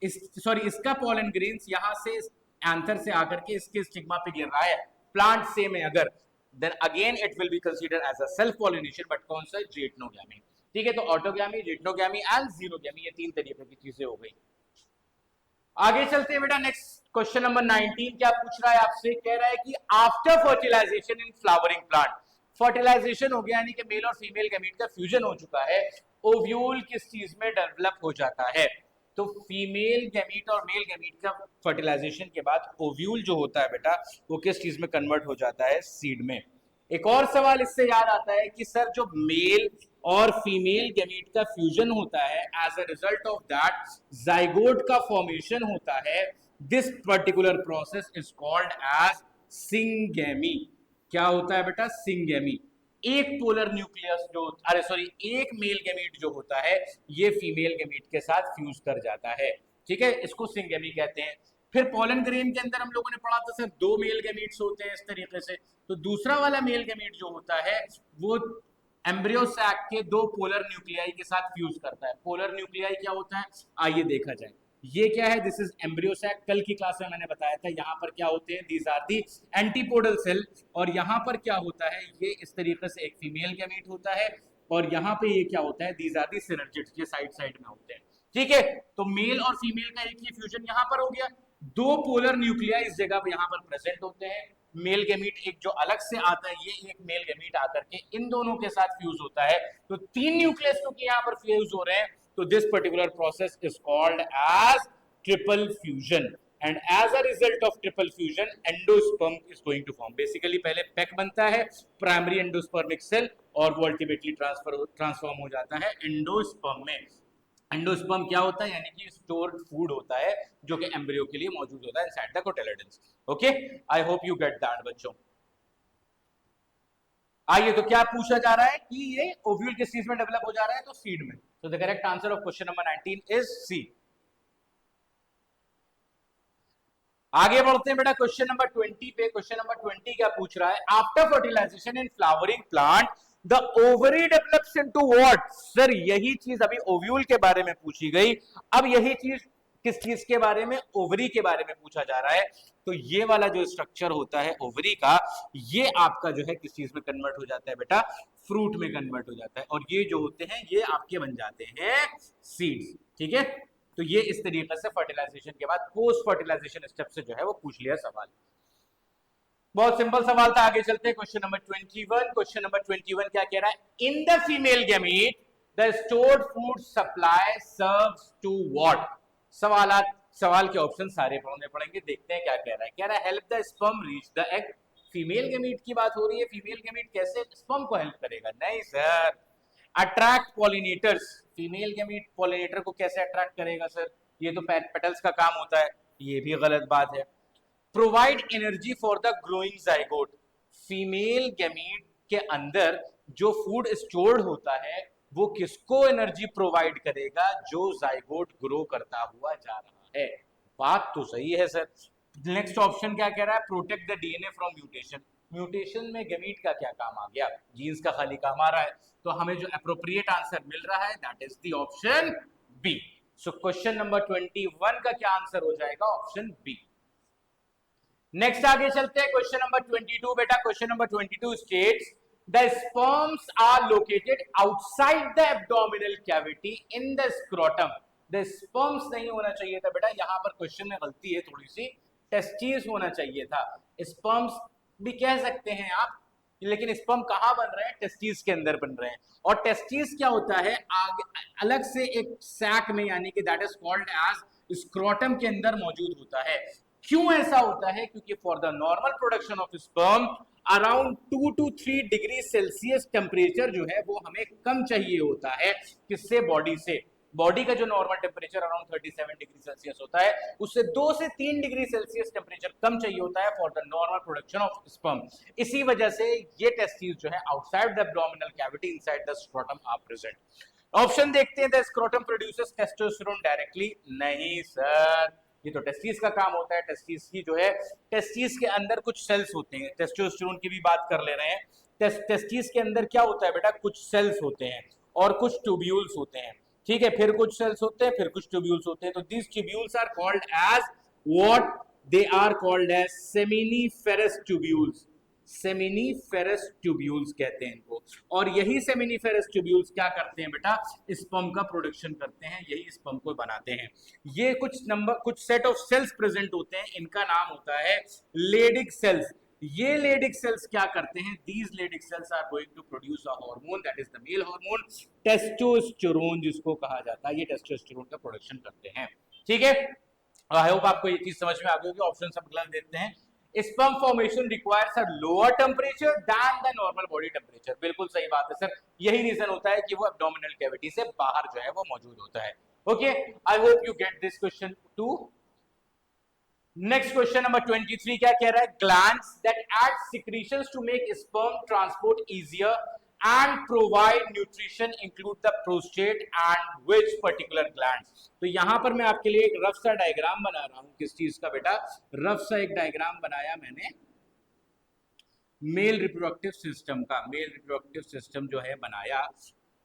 इसका पॉलन ग्रेन्स यहाँ से एंथर से आकर के इसके स्टिग्मा पे गिर रहा है, प्लांट सेम है अगर, then again it will be considered as a self pollination, but कौन सा? जिटनोगैमी। ठीक है, तो ऑटोगैमी, जिटनोगैमी एंड जीनोगैमी, ये तीन तरीके की चीजें हो गई। आगे चलते हैं बेटा, नेक्स्ट क्वेश्चन नंबर 19 क्या पूछ रहा है आपसे? कह रहा है कि after fertilisation in flowering plant, fertilisation हो गया यानी कि मेल और फीमेल गैमीट का फ्यूजन हो चुका है, ओव्यूल किस चीज में डेवलप हो जाता है? तो फीमेल गैमीट और मेल गैमीट का फर्टिलाइजेशन के बाद ओव्यूल जो होता है बेटा वो किस चीज में कन्वर्ट हो जाता है? सीड में। एक और सवाल इससे याद आता है कि सर जो मेल और फीमेल गैमीट का फ्यूजन होता है, as a result of that zygote का फॉर्मेशन होता है, this particular process is called as syngamy. क्या होता है बेटा? सिंगेमी। एक पोलर न्यूक्लियस जो, अरे सॉरी, एक मेल गैमीट जो होता है ये फीमेल गैमीट के साथ फ्यूज कर जाता है, ठीक है, इसको सिंगेमी कहते हैं। फिर पोलन ग्रेन के अंदर हम लोगों ने पढ़ा था सर दो मेल गैमीट्स होते हैं इस तरीके से, तो दूसरा वाला मेल गैमीट जो होता है वो एम्ब्रियो सैक के दो पोलर न्यूक्लियाई के साथ फ्यूज करता है। पोलर न्यूक्लियाई क्या होता है? आइए देखा जाए। ये क्या है? This is embryo sac. कल की क्लास में मैंने बताया था यहाँ पर क्या होते हैं, these are the antipodal cell, और यहाँ पर क्या होता है, ये इस तरीके से एक फीमेल गैमीट होता है, और यहाँ पे ये क्या होता है, दीज आर दी सिनर्जिड्स, ये साइड साइड में होते हैं, ठीक है। तो मेल और फीमेल का एक ही फ्यूजन यहाँ पर हो गया, दो पोलर न्यूक्लिया इस जगह पर यहाँ पर प्रेजेंट होते हैं, मेल गैमीट एक जो अलग से आता है, ये एक मेल गैमीट आकर के इन दोनों के साथ फ्यूज होता है, तो तीन न्यूक्लियस क्योंकि यहाँ पर फ्यूज हो रहे हैं, तो this particular process is called as triple fusion, and as a result of triple fusion endosperm is going to form. Basically पहले पेक बनता है, प्राइमरी एंडोस्पर्मिक सेल, और वो अल्टीमेटली ट्रांसफॉर्म हो जाता है एंडोस्पर्म में। एंडोस्पर्म क्या होता है? यानी कि स्टोर्ड फूड होता है जो कि एम्ब्रियो के लिए मौजूद होता है inside the cotyledons. Okay, I hope you get that बच्चों। आइए, तो क्या पूछा जा रहा है कि ये ओव्यूल किस चीज में डेवलप हो जा रहा है? तो सीड में। So the correct answer of question number 19 is C. आगे बढ़ते हैं बेटा क्वेश्चन नंबर 20 पे। क्वेश्चन नंबर 20 क्या पूछ रहा है? After fertilisation in flowering plant the ovary develops into what? Sir यही चीज अभी ओव्यूल के बारे में पूछी गई, अब यही चीज किस चीज के बारे में? ओवरी के बारे में पूछा जा रहा है। तो ये वाला जो स्ट्रक्चर होता है ओवरी का, ये आपका जो है किस चीज में कन्वर्ट हो जाता है बेटा? फ्रूट में कन्वर्ट हो जाता है, और ये जो होते हैं ये आपके बन जाते हैं सीड्स, ठीक है। तो ये इस तरीके से फर्टिलाइजेशन के बाद पोस्ट फर्टिलाइजेशन स्टेप से जो है वो पूछ लिया सवाल। बहुत सिंपल सवाल था। आगे चलते हैं क्वेश्चन नंबर 21। क्वेश्चन नंबर 21 क्या कह रहा है? In the female gamete the stored food supply serves to what? सवाल के ऑप्शन सारे पढ़ने पड़ेंगे, देखते हैं क्या कह रहा है। कह रहा है help the sperm reach the egg. Female gamete की बात हो रही है, फीमेल गैमीट कैसे स्पर्म को हेल्प करेगा? नहीं sir. Attract pollinators, female gamete pollinator को कैसे अट्रैक्ट करेगा सर? ये तो पेटल्स का काम होता है, ये भी गलत बात है। Provide energy for the growing zygote, female gamete के अंदर जो फूड स्टोर्ड होता है वो किसको एनर्जी प्रोवाइड करेगा? जो जाइगोट ग्रो करता हुआ जा रहा है। बात तो सही है सर। नेक्स्ट ऑप्शन क्या कह रहा है? Protect the DNA from mutation. Mutation में गैमीट का क्या काम आ गया? जीन्स का खाली काम आ रहा है, तो हमें जो अप्रोप्रिएट आंसर मिल रहा है that is the option B. So question number 21 का क्या आंसर हो जाएगा? Option B. नेक्स्ट आगे चलते हैं क्वेश्चन नंबर 22 बेटा। Question number 22 states the sperms are located outside the abdominal cavity in the scrotum. The sperms नहीं होना चाहिए था बेटा, यहां पर क्वेश्चन में गलती है थोड़ी सी, टेस्टिस होना चाहिए था। स्पर्म्स भी कह सकते हैं आप, लेकिन स्पर्म कहां बन रहे हैं? टेस्टिस के अंदर बन रहे हैं, और टेस्टिस क्या होता है? आगे अलग से एक सैक में, यानी कि that is called as scrotum के अंदर मौजूद होता है। क्यों ऐसा होता है? क्योंकि for the normal production of sperm around 2 to 3 degree Celsius temperature जो है वो हमें कम चाहिए होता है, किससे? बॉडी से। बॉडी का जो normal temperature around 37 degree Celsius होता है, उससे 2 से 3 डिग्री सेल्सियस टेम्परेचर कम चाहिए होता है for the normal production of sperm. इसी वजह से ये टेस्टिस जो है outside the abdominal cavity inside the scrotum are present. Option देखते हैं, the scrotum produces testosterone directly, नहीं सर, ये तो टेस्टिस का काम होता है। टेस्टिस की जो है, टेस्टिस के अंदर कुछ सेल्स होते हैं, टेस्टोस्टेरोन की भी बात कर ले रहे हैं। टेस्टिस के अंदर क्या होता है बेटा, कुछ सेल्स होते हैं और कुछ ट्यूब्यूल्स होते हैं, ठीक है, फिर कुछ सेल्स होते हैं, फिर कुछ ट्यूब्यूल्स होते हैं। तो these tubules are called as what, they are called as seminiferous tubules, seminiferous tubules कहते हैं इनको। और यही सेमिनिफेरस ट्यूब्यूल्स क्या करते हैं बेटा, स्पर्म का प्रोडक्शन करते हैं, यही स्पर्म को बनाते हैं। ये कुछ सेट ऑफ सेल्स प्रेजेंट होते हैं, इनका नाम होता है लेडिक सेल्स। ये लेडिक सेल्स क्या करते हैं, these Leydig cells are going to produce a hormone, that is the male hormone testosterone, जिसको कहा जाता है। ये टेस्टोस्टेरोन का प्रोडक्शन करते हैं, ठीक है। आई होप आपको ये चीज समझ में आ गई होगी। ऑप्शन सब गलत देते हैं। Sperm formation requires a lower temperature than the normal body temperature, बिल्कुल सही बात है सर। यही रीजन होता है कि वो एब्डोमिनल कैविटी से बाहर जो है वो मौजूद होता है। Okay, I hope you get this question too. Next question number 23 क्या कह रहा है, glands that add secretions to make sperm transport easier and provide nutrition include the prostate and which particular glands. तो यहां पर मैं आपके लिए एक रफ सा डायग्राम बना रहा हूं, किस चीज का बेटा, रफ सा एक डायग्राम बनाया मैंने मेल रिप्रोडक्टिव सिस्टम का। मेल रिप्रोडक्टिव सिस्टम जो है बनाया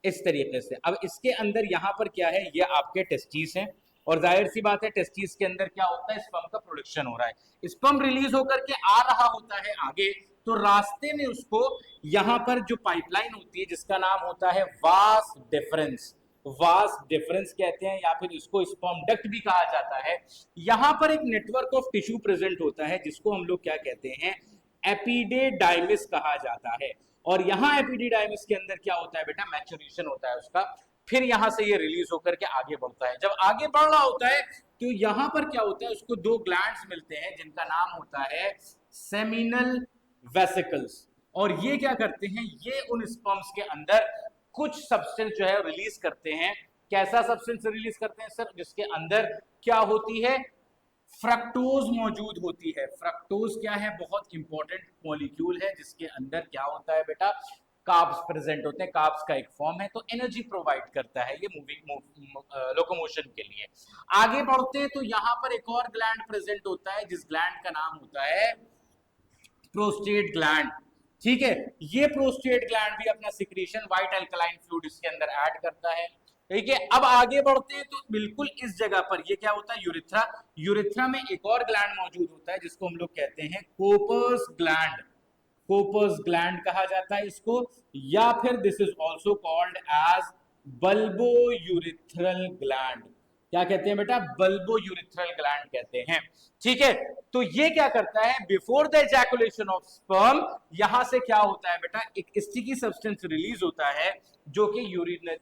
इस तरीके से। अब इसके अंदर यहां पर क्या है, ये आपके टेस्टिस हैं, और जाहिर सी बात है टेस्टिस के अंदर क्या होता है, स्पर्म का प्रोडक्शन हो रहा है, स्पर्म रिलीज होकर के आ रहा होता है आगे, तो रास्ते में उसको यहां पर जो पाइपलाइन होती है जिसका नाम होता है वास डिफरेंस, वास डिफरेंस कहते हैं, या फिर इसको स्पर्म डक्ट भी कहा जाता है। यहां पर एक नेटवर्क ऑफ टिश्यू प्रेजेंट होता है जिसको हम लोग क्या कहते हैं, एपिडेडाइमिस कहा जाता है। और यहां एपिडेडाइमिस के अंदर क्या होता है बेटा, मैच्योरेशन होता है उसका, फिर यहां से ये रिलीज होकर के आगे बढ़ता है। जब आगे बढ़ रहा होता है तो यहां पर क्या होता है, उसको दो ग्लैंड्स मिलते हैं जिनका नाम होता है सेमिनल वेसिकल्स। और ये क्या करते हैं, ये उन स्पर्म्स के अंदर कुछ सब्सटेंस जो है रिलीज करते हैं। कैसा सब्सटेंस रिलीज करते हैं सर, जिसके अंदर क्या होती है, फ्रक्टोज मौजूद होती है। फ्रक्टोज क्या है, बहुत इंपॉर्टेंट मॉलिक्यूल है जिसके अंदर क्या होता है बेटा, कार्ब्स प्रेजेंट होते हैं, कार्ब्स का एक फॉर्म है, तो एनर्जी प्रोवाइड करता है ये मूविंग लोकोमोशन के लिए। आगे बढ़ते हैं तो यहां पर एक और ग्लैंड प्रेजेंट होता है जिस ग्लैंड का नाम होता है प्रोस्टेट ग्लैंड, ठीक है। ये प्रोस्टेट ग्लैंड भी अपना सिक्रीशन व्हाइट अल्कलाइन फ्लूइड इसके अंदर ऐड करता है, ठीक है। अब आगे बढ़ते हैं तो बिल्कुल इस जगह पर ये क्या होता है, यूरिथ्रा। यूरिथ्रा में एक और ग्लैंड मौजूद होता है जिसको हम लोग कहते हैं कोपर्स ग्लैंड, कोपर्स ग्लैंड कहा जाता है इसको, या फिर this is also called as bulbourethral gland. क्या कहते हैं बेटा, बल्बो यूरिथ्रल ग्लैंड कहते हैं, ठीक है। तो ये क्या करता है, before the ejaculation of sperm, यहां से क्या होता है बेटा, एक स्टिकी सब्सटेंस रिलीज होता है जो कि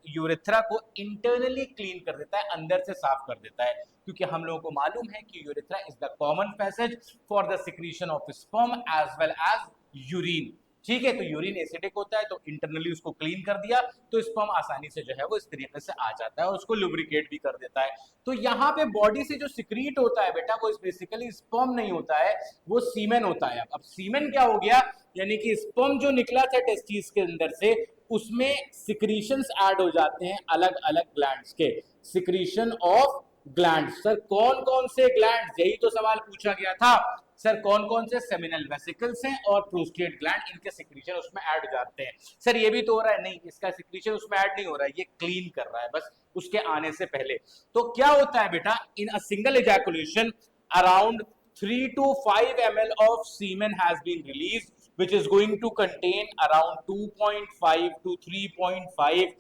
यूरिथ्रा को इंटरनली क्लीन कर देता है, अंदर से साफ कर देता है। क्योंकि हम लोगों को मालूम है कि urethra is the common passage for the secretion of sperm as well as urine, ठीक है। तो यूरिन एसिडिक होता है, तो इंटरनली उसको क्लीन कर दिया तो स्पर्म आसानी से जो है वो इस तरीके से आ जाता है और उसको लुब्रिकेट भी कर देता है। तो यहाँ पे बॉडी से जो सिक्रीट होता है बेटा, वो बेसिकली स्पर्म नहीं होता है, वो सीमेन होता है। अब सीमेन क्या हो गया, यानी कि स्पर्म जो निकला था टेस्टिस के अंदर से, उसमें सिक्रीशंस ऐड हो जाते हैं अलग अलग ग्लैंड्स के, सिक्रीशन ऑफ ग्लैंड्स। सर कौन कौन से ग्लैंड्स, यही तो सवाल पूछा गया था सर, कौन कौन से, सेमिनल वेसिकल्स हैं और प्रोस्टेट ग्लैंड, इनके सिक्रीशन उसमें ऐड हो जाते हैं। सर ये भी तो हो रहा है, नहीं, इसका सिक्रीशन उसमें ऐड नहीं हो रहा है, ये क्लीन कर रहा है बस उसके आने से पहले। तो क्या होता है बेटा, in a single ejaculation around 3 to 5 ml of semen has been released, which is going to contain around 2.5 to 3.5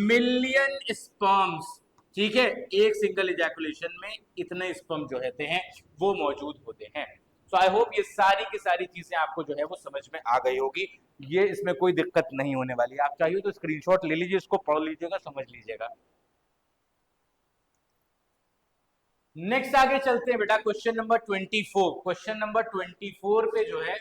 million sperms, ठीक है। एक सिंगल इजैकुलेशन में इतने स्पर्म जो रहते हैं वो मौजूद होते हैं। सो आई होप ये सारी की सारी चीजें आपको जो है वो समझ में आ गई होगी, ये इसमें कोई दिक्कत नहीं होने वाली है। आप चाहिए तो स्क्रीनशॉट ले लीजिए, इसको पढ़ लीजिएगा, समझ लीजिएगा। नेक्स्ट आगे चलते हैं बेटा, क्वेश्चन नंबर 24। क्वेश्चन नंबर 24 पे जो है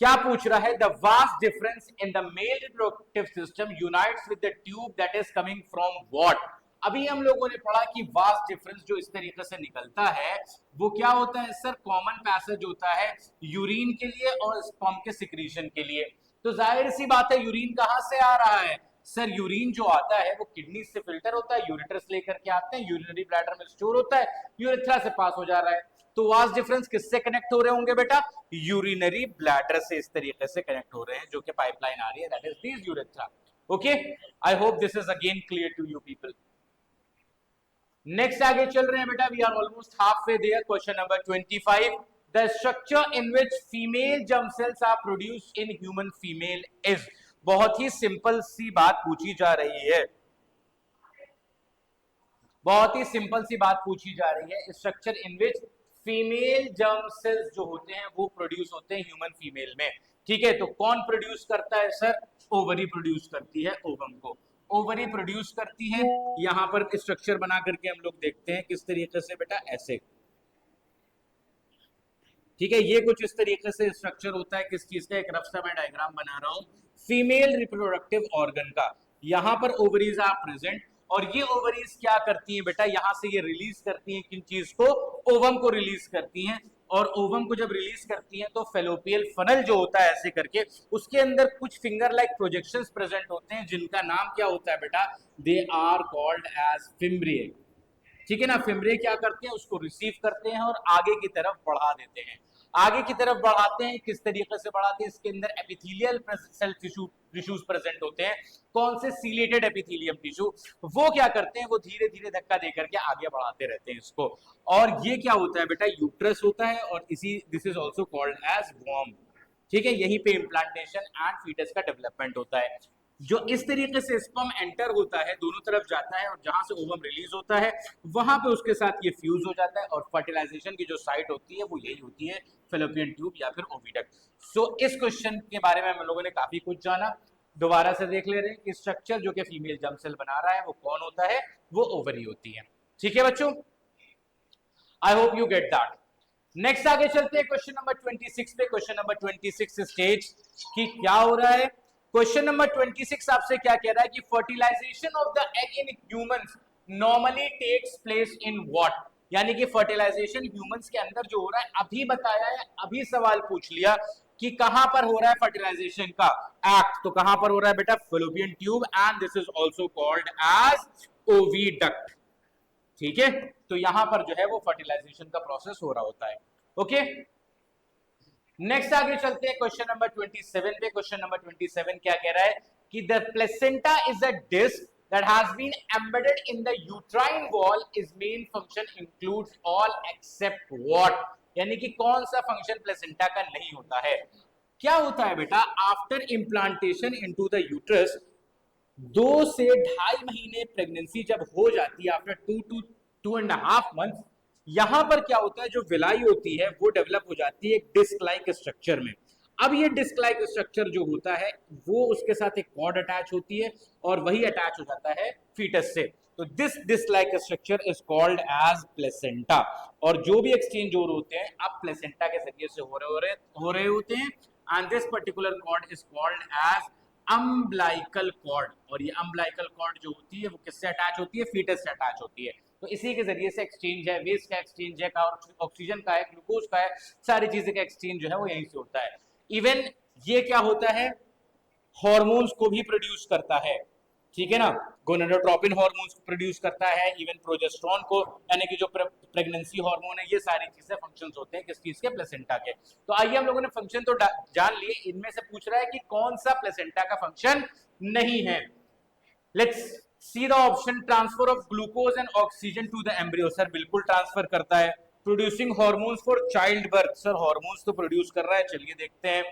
क्या पूछ रहा है, the vast difference in the male reproductive system unites with the tube that is coming from what. अभी हम लोगों ने पढ़ा कि वास्ट डिफरेंस जो इस तरीके से निकलता है वो क्या होता है सर, कॉमन पैसेज होता है यूरिन के लिए और स्पर्म के सिक्रीशन के लिए। तो जाहिर सी बात है यूरिन कहां से आ रहा है सर, यूरिन जो आता है वो किडनी से फिल्टर होता है, यूरेटरस लेकर के आते हैं, यूरिनरी ब्लैडर में स्टोर होता है, यूरेथ्रा से पास हो जा रहा है। तो वास्ट डिफरेंस किससे कनेक्ट हो रहे होंगे बेटा, यूरिनरी ब्लैडर से इस तरीके से कनेक्ट हो रहे हैं, जो कि पाइपलाइन आ रही है, that is this urethra. Okay, I hope this is again clear to you people. Next आगे चल रहे हैं बेटा, we are almost half way there. Question number 25, the structure in which female germ cells are produced in human female is. बहुत ही simple सी बात पूछी जा रही है, बहुत ही सिंपल सी बात पूछी जा रही है, structure in which female germ sales जो होते हैं वो प्रोड्यूस होते हैं ह्यूमन फीमेल में। ठीक है, तो कौन प्रोड्यूस करता है सर, ओवरी प्रोड्यूस करती है ओवम को, ओवरी प्रोड्यूस करती है। यहां पर स्ट्रक्चर बना करके हम लोग देखते हैं किस तरीके से बेटा, ऐसे। ठीक है, ये कुछ इस तरीके से स्ट्रक्चर होता है किस चीज का, एक रफ सा मैं डायग्राम बना रहा हूं फीमेल रिप्रोडक्टिव ऑर्गन का। यहां पर ओवरीज आर प्रेजेंट और ये ओवरीज क्या करती हैं बेटा, यहां से ये रिलीज करती हैं किन चीज को, ओवम को रिलीज करती हैं। और ओवम को जब रिलीज करती हैं तो फेलोपियल फनल जो होता है ऐसे करके, उसके अंदर कुछ फिंगर लाइक प्रोजेक्शंस प्रेजेंट होते हैं जिनका नाम क्या होता है बेटा, दे आर कॉल्ड एज फिम्ब्रिए। ठीक है ना, फिम्ब्रिए क्या करते हैं, उसको रिसीव करते हैं और आगे की तरफ बढ़ा देते हैं। आगे की तरफ बढ़ाते हैं, किस तरीके से बढ़ाते हैं, इसके अंदर एपिथेलियल सेल टिश्यूज प्रेजेंट होते हैं। कौन से, सीलेटेड एपिथेलियम टिश्यू। वो क्या करते हैं, वो धीरे धीरे धक्का देकर के आगे बढ़ाते रहते हैं इसको। और ये क्या होता है बेटा, यूट्रस होता है और इसी, this is also called as वॉर्म। ठीक है, यहीं पे इम्प्लांटेशन एंड फीटस का डेवलपमेंट होता है। जो इस तरीके से स्पर्म एंटर होता है, दोनों तरफ जाता है और जहां से ओवम रिलीज होता है वहां पे उसके साथ ये फ्यूज हो जाता है और फर्टिलाइजेशन की जो साइट होती है वो यही होती है, फेलोपियन ट्यूब या फिर ओविडक्ट। सो इस क्वेश्चन के बारे में हम लोगों ने काफी कुछ जाना, दोबारा से देख ले रहे हैं कि स्ट्रक्चर जो कि फीमेल जर्म सेल बना रहा है वो कौन होता है, वो ओवरी होती है। ठीक है बच्चों, आई hope you get that. Next आगे चलते हैं क्वेश्चन नंबर 26 पे। क्वेश्चन नंबर 26 स्टेज की क्या हो रहा है, क्वेश्चन नंबर 26 आपसे क्या कह रहा है कि fertilisation of the egg in humans normally takes place in what. यानी कि फर्टिलाइजेशन ह्यूमंस के अंदर जो हो रहा है, अभी बताया है, अभी सवाल पूछ लिया कि कहां पर हो रहा है फर्टिलाइजेशन का एक्ट, तो कहां पर हो रहा है बेटा, fallopian tube and this is also called as oviduct. ठीक है, तो यहां पर जो है वो फर्टिलाइजेशन का प्रोसेस हो रहा होता है। ओके, नेक्स्ट आगे चलते हैं क्वेश्चन नंबर 27 पे। क्वेश्चन नंबर 27 क्या कह रहा है कि the placenta is a disc that has been embedded in the uterine wall, its main function includes all except what। यानी कि कौन सा फंक्शन प्लेसेंटा का नहीं होता है। क्या होता है बेटा, after implantation into the uterus, 2 से 2.5 महीने प्रेगनेंसी जब हो जाती है, आफ्टर 2 to 2.5 months, यहां पर क्या होता है, जो विलाई होती है वो डेवलप हो जाती है एक डिस्क लाइक स्ट्रक्चर में। अब ये डिस्क लाइक स्ट्रक्चर जो होता है वो उसके साथ एक कॉर्ड अटैच होती है और वही अटैच हो जाता है फीटस से। तो this disc like structure is called as placenta. और जो भी एक्सचेंज हो रहे होते हैं अब प्लेसेंटा के जरिए से हो रहे होते हैं। And this particular cord is called as umbilical cord. और ये अम्बलाइकल कॉर्ड जो होती है वो किससे अटैच होती है, फीटस से अटैच होती है। तो इसी के जरिए से एक्सचेंज है, वेस्ट का एक्सचेंज है, ऑक्सीजन का है, ग्लूकोज का है, सारी चीजें का एक्सचेंज जो है वो यहीं से होता है। इवन ये क्या होता है, हॉर्मोन्स को भी प्रोड्यूस करता है। ठीक है ना, गोनाडोट्रोपिन हॉर्मोन्स को प्रोड्यूस करता है, इवन प्रोजेस्टेरोन को, यानी कि जो प्रेगनेंसी हार्मोन है, ये सारी चीजें फंक्शंस होते हैं किस चीज के, प्लेसेंटा के। तो आइए हम लोगों ने फंक्शन तो जान लिए, इनमें से पूछ रहा है कि कौन सा प्लेसेंटा का फंक्शन नहीं है। Let's see the option, transfer of glucose and oxygen to the embryo. Sir बिल्कुल ट्रांसफर करता है। Producing hormones for child birth, sir hormones तो प्रोड्यूस कर रहा है, चलिए देखते हैं।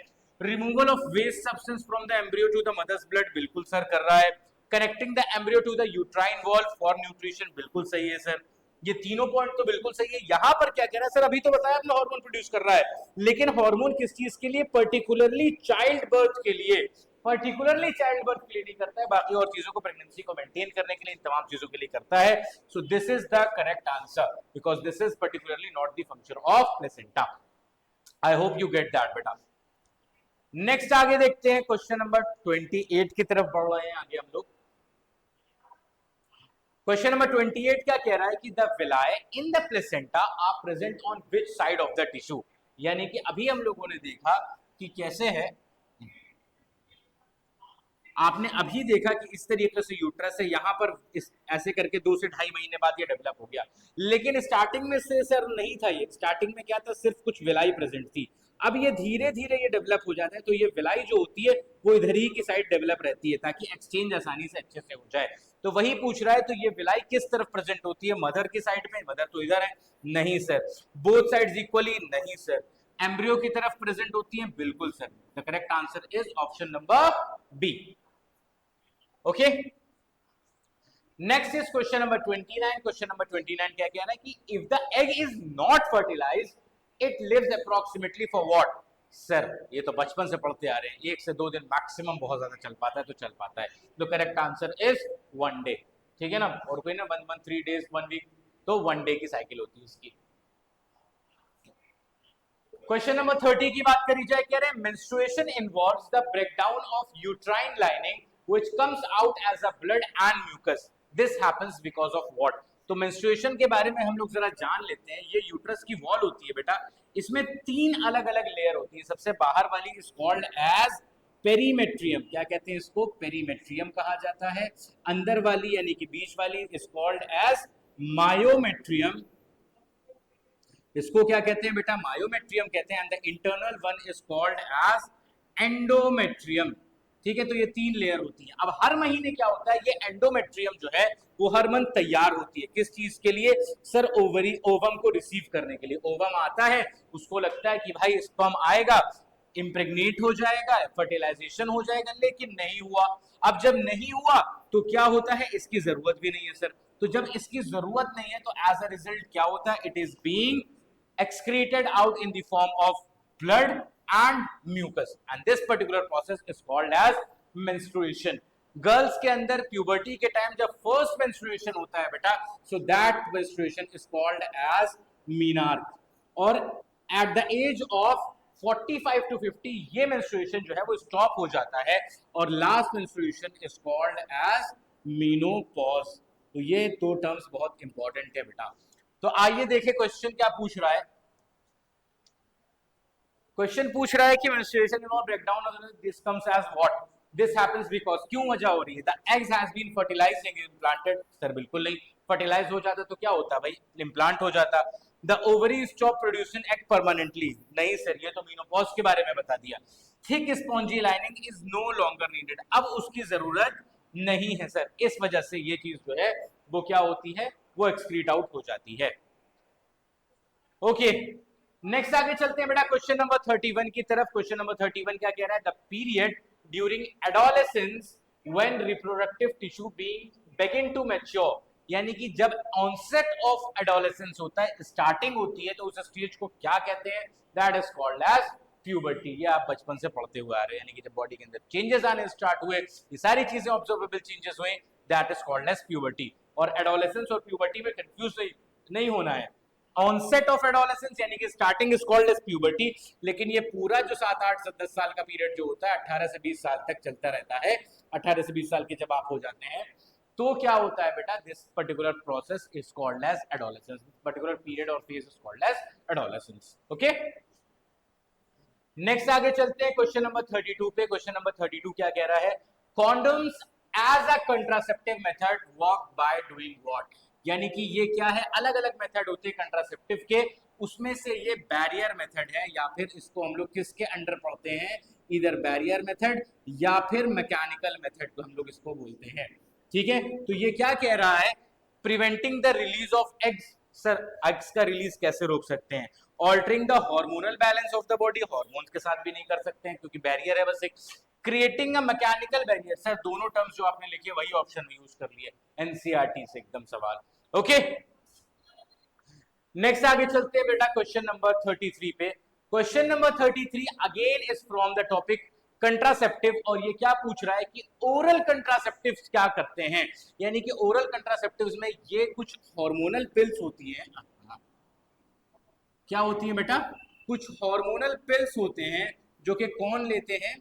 Removal of waste substance from the embryo to the mother's blood, बिल्कुल सर कर रहा है। Connecting the embryo to the uterine wall for nutrition, बिल्कुल सही है सर। ये तीनों पॉइंट तो बिल्कुल सही है। यहां पर क्या कह रहा है सर, अभी तो बताया आपने हार्मोन प्रोड्यूस कर रहा है, लेकिन हार्मोन किस चीज के लिए, पर्टिकुलरली चाइल्ड बर्थ के लिए, पर्टिकुलरली चाइल्ड बर्थ के लिए नहीं करता है, बाकी और चीजों को, प्रेगनेंसी को मेंटेन करने के लिए, इन तमाम चीजों के लिए करता है। सो this is the correct answer because this is particularly not the function of placenta. I hope you get that बेटा। नेक्स्ट आगे देखते हैं, क्वेश्चन नंबर 28 की तरफ बढ़ रहे हैं आगे हम लोग। क्वेश्चन नंबर 28 क्या कह रहा है कि the villi in the placenta are present on which side of the tissue, यानी कि अभी हम लोगों ने देखा कि कैसे है, आपने अभी देखा कि इस तरीके से यूट्रस है, यहां पर इस ऐसे करके 2 से 2.5 महीने बाद ये डेवलप हो गया, लेकिन स्टार्टिंग में से सर नहीं था, ये स्टार्टिंग में क्या था, सिर्फ कुछ विलाई प्रेजेंट थी। अब ये धीरे धीरे ये डेवलप हो जाता है, तो ये विलाई जो होती है वो इधर ही की साइड डेवलप रहती है ताकि एक्सचेंज आसानी से अच्छे से हो जाए। तो वही पूछ रहा है, तो ये विलाई किस तरफ प्रेजेंट होती है, मदर की साइड में? मदर तो इधर है, नहीं सर। बोथ साइड्स इक्वली, नहीं सर। एम्ब्रियो की तरफ प्रेजेंट होती है, बिल्कुल sir. The correct answer is option number B. Okay, next is question number 29। Question number 29 क्या कह रहा है कि if the egg is not fertilised it lives approximately for what? Sir ये तो बचपन से पढ़ते आ रहे हैं, 1 से 2 दिन मैक्सिमम, बहुत ज्यादा चल पाता है तो चल पाता है। तो करेक्ट आंसर इज 1 डे, ठीक है ना, और कोई ना 1 मंथ 3 डेज 1 वीक, तो 1 डे की साइकिल होती है इसकी। क्वेश्चन नंबर 30 की बात करी जाए, कह रहे हैं menstruation involves the breakdown of uterine lining which comes out as a blood and mucus, this happens because of what? तो मेंस्ट्रुएशन के बारे में हम लोग जरा जान लेते हैं। ये यूट्रस की वॉल होती है बेटा, इसमें 3 अलग अलग लेयर होती है। सबसे बाहर वाली इज कॉल्ड एज पेरीमेट्रियम, क्या कहते हैं इसको? पेरीमेट्रियम कहा जाता है। अंदर वाली यानी कि बीच वाली इज कॉल्ड एज मायोमेट्रियम, इसको क्या कहते हैं बेटा? मायोमेट्रियम कहते हैं। And the internal one is called as endometrium, ठीक है। तो ये 3 लेयर होती है। अब हर महीने क्या होता है, ये एंडोमेट्रियम जो है वो हर मंथ तैयार होती है। किस चीज के लिए सर? ओवरी, ओवम को रिसीव करने के लिए। ओवम आता है, उसको लगता है कि भाई स्पर्म आएगा, इम्प्रेग्नेट हो जाएगा, फर्टिलाइजेशन हो जाएगा, लेकिन नहीं हुआ। अब जब नहीं हुआ तो क्या होता है, इसकी जरूरत भी नहीं है सर। तो जब इसकी जरूरत नहीं है तो एज अ रिजल्ट क्या होता है, it is being excreted out in the form of blood and mucus, and this particular process is called as menstruation. Girls के अंदर प्यूबर्टी के टाइम जब फर्स्ट मेंस्ट्रुएशन होता है बेटा, so that menstruation is called as menarche, और at the age of 45 to 50 ये menstruation जो है वो स्टॉप हो जाता है, और last menstruation is called as menopause. तो ये 2 टर्म्स बहुत इंपॉर्टेंट है बेटा। तो आइए देखें क्वेश्चन क्या पूछ रहा है। क्वेश्चन पूछ रहा है कि menstruation involve breakdown of this comes as what? This happens because, क्यों वजह हो रही है? The eggs has been fertilised and implanted, sir बिल्कुल नहीं। फर्टिलाइज हो जाता तो क्या होता भाई? इम्प्लांट हो जाता। The ovary stop producing egg permanently, नहीं सर, ये तो मेनोपॉज के बारे में बता दिया। Thick spongy lining is no longer needed, अब उसकी जरूरत नहीं है सर, इस वजह से ये चीज जो है वो क्या होती है, वो एक्सक्रीट आउट हो जाती है। ओके, नेक्स्ट आगे चलते हैं बेटा क्वेश्चन नंबर 31 की तरफ। क्वेश्चन नंबर 31 क्या कह रहा है? The period during adolescence when reproductive tissue being begin to mature, यानी कि जब ऑनसेट ऑफ एडोलेसेंस होता है, स्टार्टिंग होती है, तो उस स्टेज को क्या कहते हैं? That is called as puberty. ये आप बचपन से पढ़ते हुए आ रहे हैं, यानी कि जब बॉडी के अंदर चेंजेस आने स्टार्ट हुए, ये सारी चीजें ऑब्जर्वेबल चेंजेस हुए, that is called as puberty. और एडोलेसेंस और प्यूबर्टी में कंफ्यूज नहीं होना है। ऑनसेट ऑफ एडोलेसेंस यानी कि starting is called as puberty, लेकिन ये पूरा जो 7, 8, 10 साल का पीरियड जो होता है 18 से 20 साल तक चलता रहता है। 18 से 20 साल के जब आप हो जाते हैं तो क्या होता है बेटा? This particular process is called as adolescence, particular period और phase is called as adolescence. Okay, next आगे चलते हैं क्वेश्चन नंबर 32 पे। क्वेश्चन नंबर 32 क्या कह रहा है? Condoms as a contraceptive method work by doing what? यानी कि ये क्या है? अलग अलग मेथड होते हैं कंट्रासेप्टिव के, उसमें से ये बैरियर मेथड है, या फिर इसको हम लोग किसके अंडर पढ़ते हैं? इधर बैरियर मेथड या फिर मैकेनिकल मेथड को हम लोग इसको बोलते हैं, ठीक है। तो ये क्या कह रहा है? Preventing the release of eggs, sir eggs का रिलीज कैसे रोक सकते हैं? Altering the hormonal balance of the body, hormones के साथ भी नहीं कर सकते हैं क्योंकि बैरियर है बस एक। Creating a mechanical barrier, sir दोनों टर्म्स जो आपने लिखे वही ऑप्शन में यूज कर लिए, एनसीईआरटी से एकदम सवाल। ओके, नेक्स्ट आगे चलते हैं बेटा क्वेश्चन नंबर 33 पे। Question number 33 again is from the topic contraceptive, और ये क्या पूछ रहा है कि ओरल कंट्रासेप्टिव्स क्या करते हैं? यानी कि ओरल कंट्रासेप्टिव्स में ये कुछ हार्मोनल पिल्स होती हैं। क्या होती है बेटा? कुछ हार्मोनल पिल्स होते हैं जो कि कौन लेते हैं?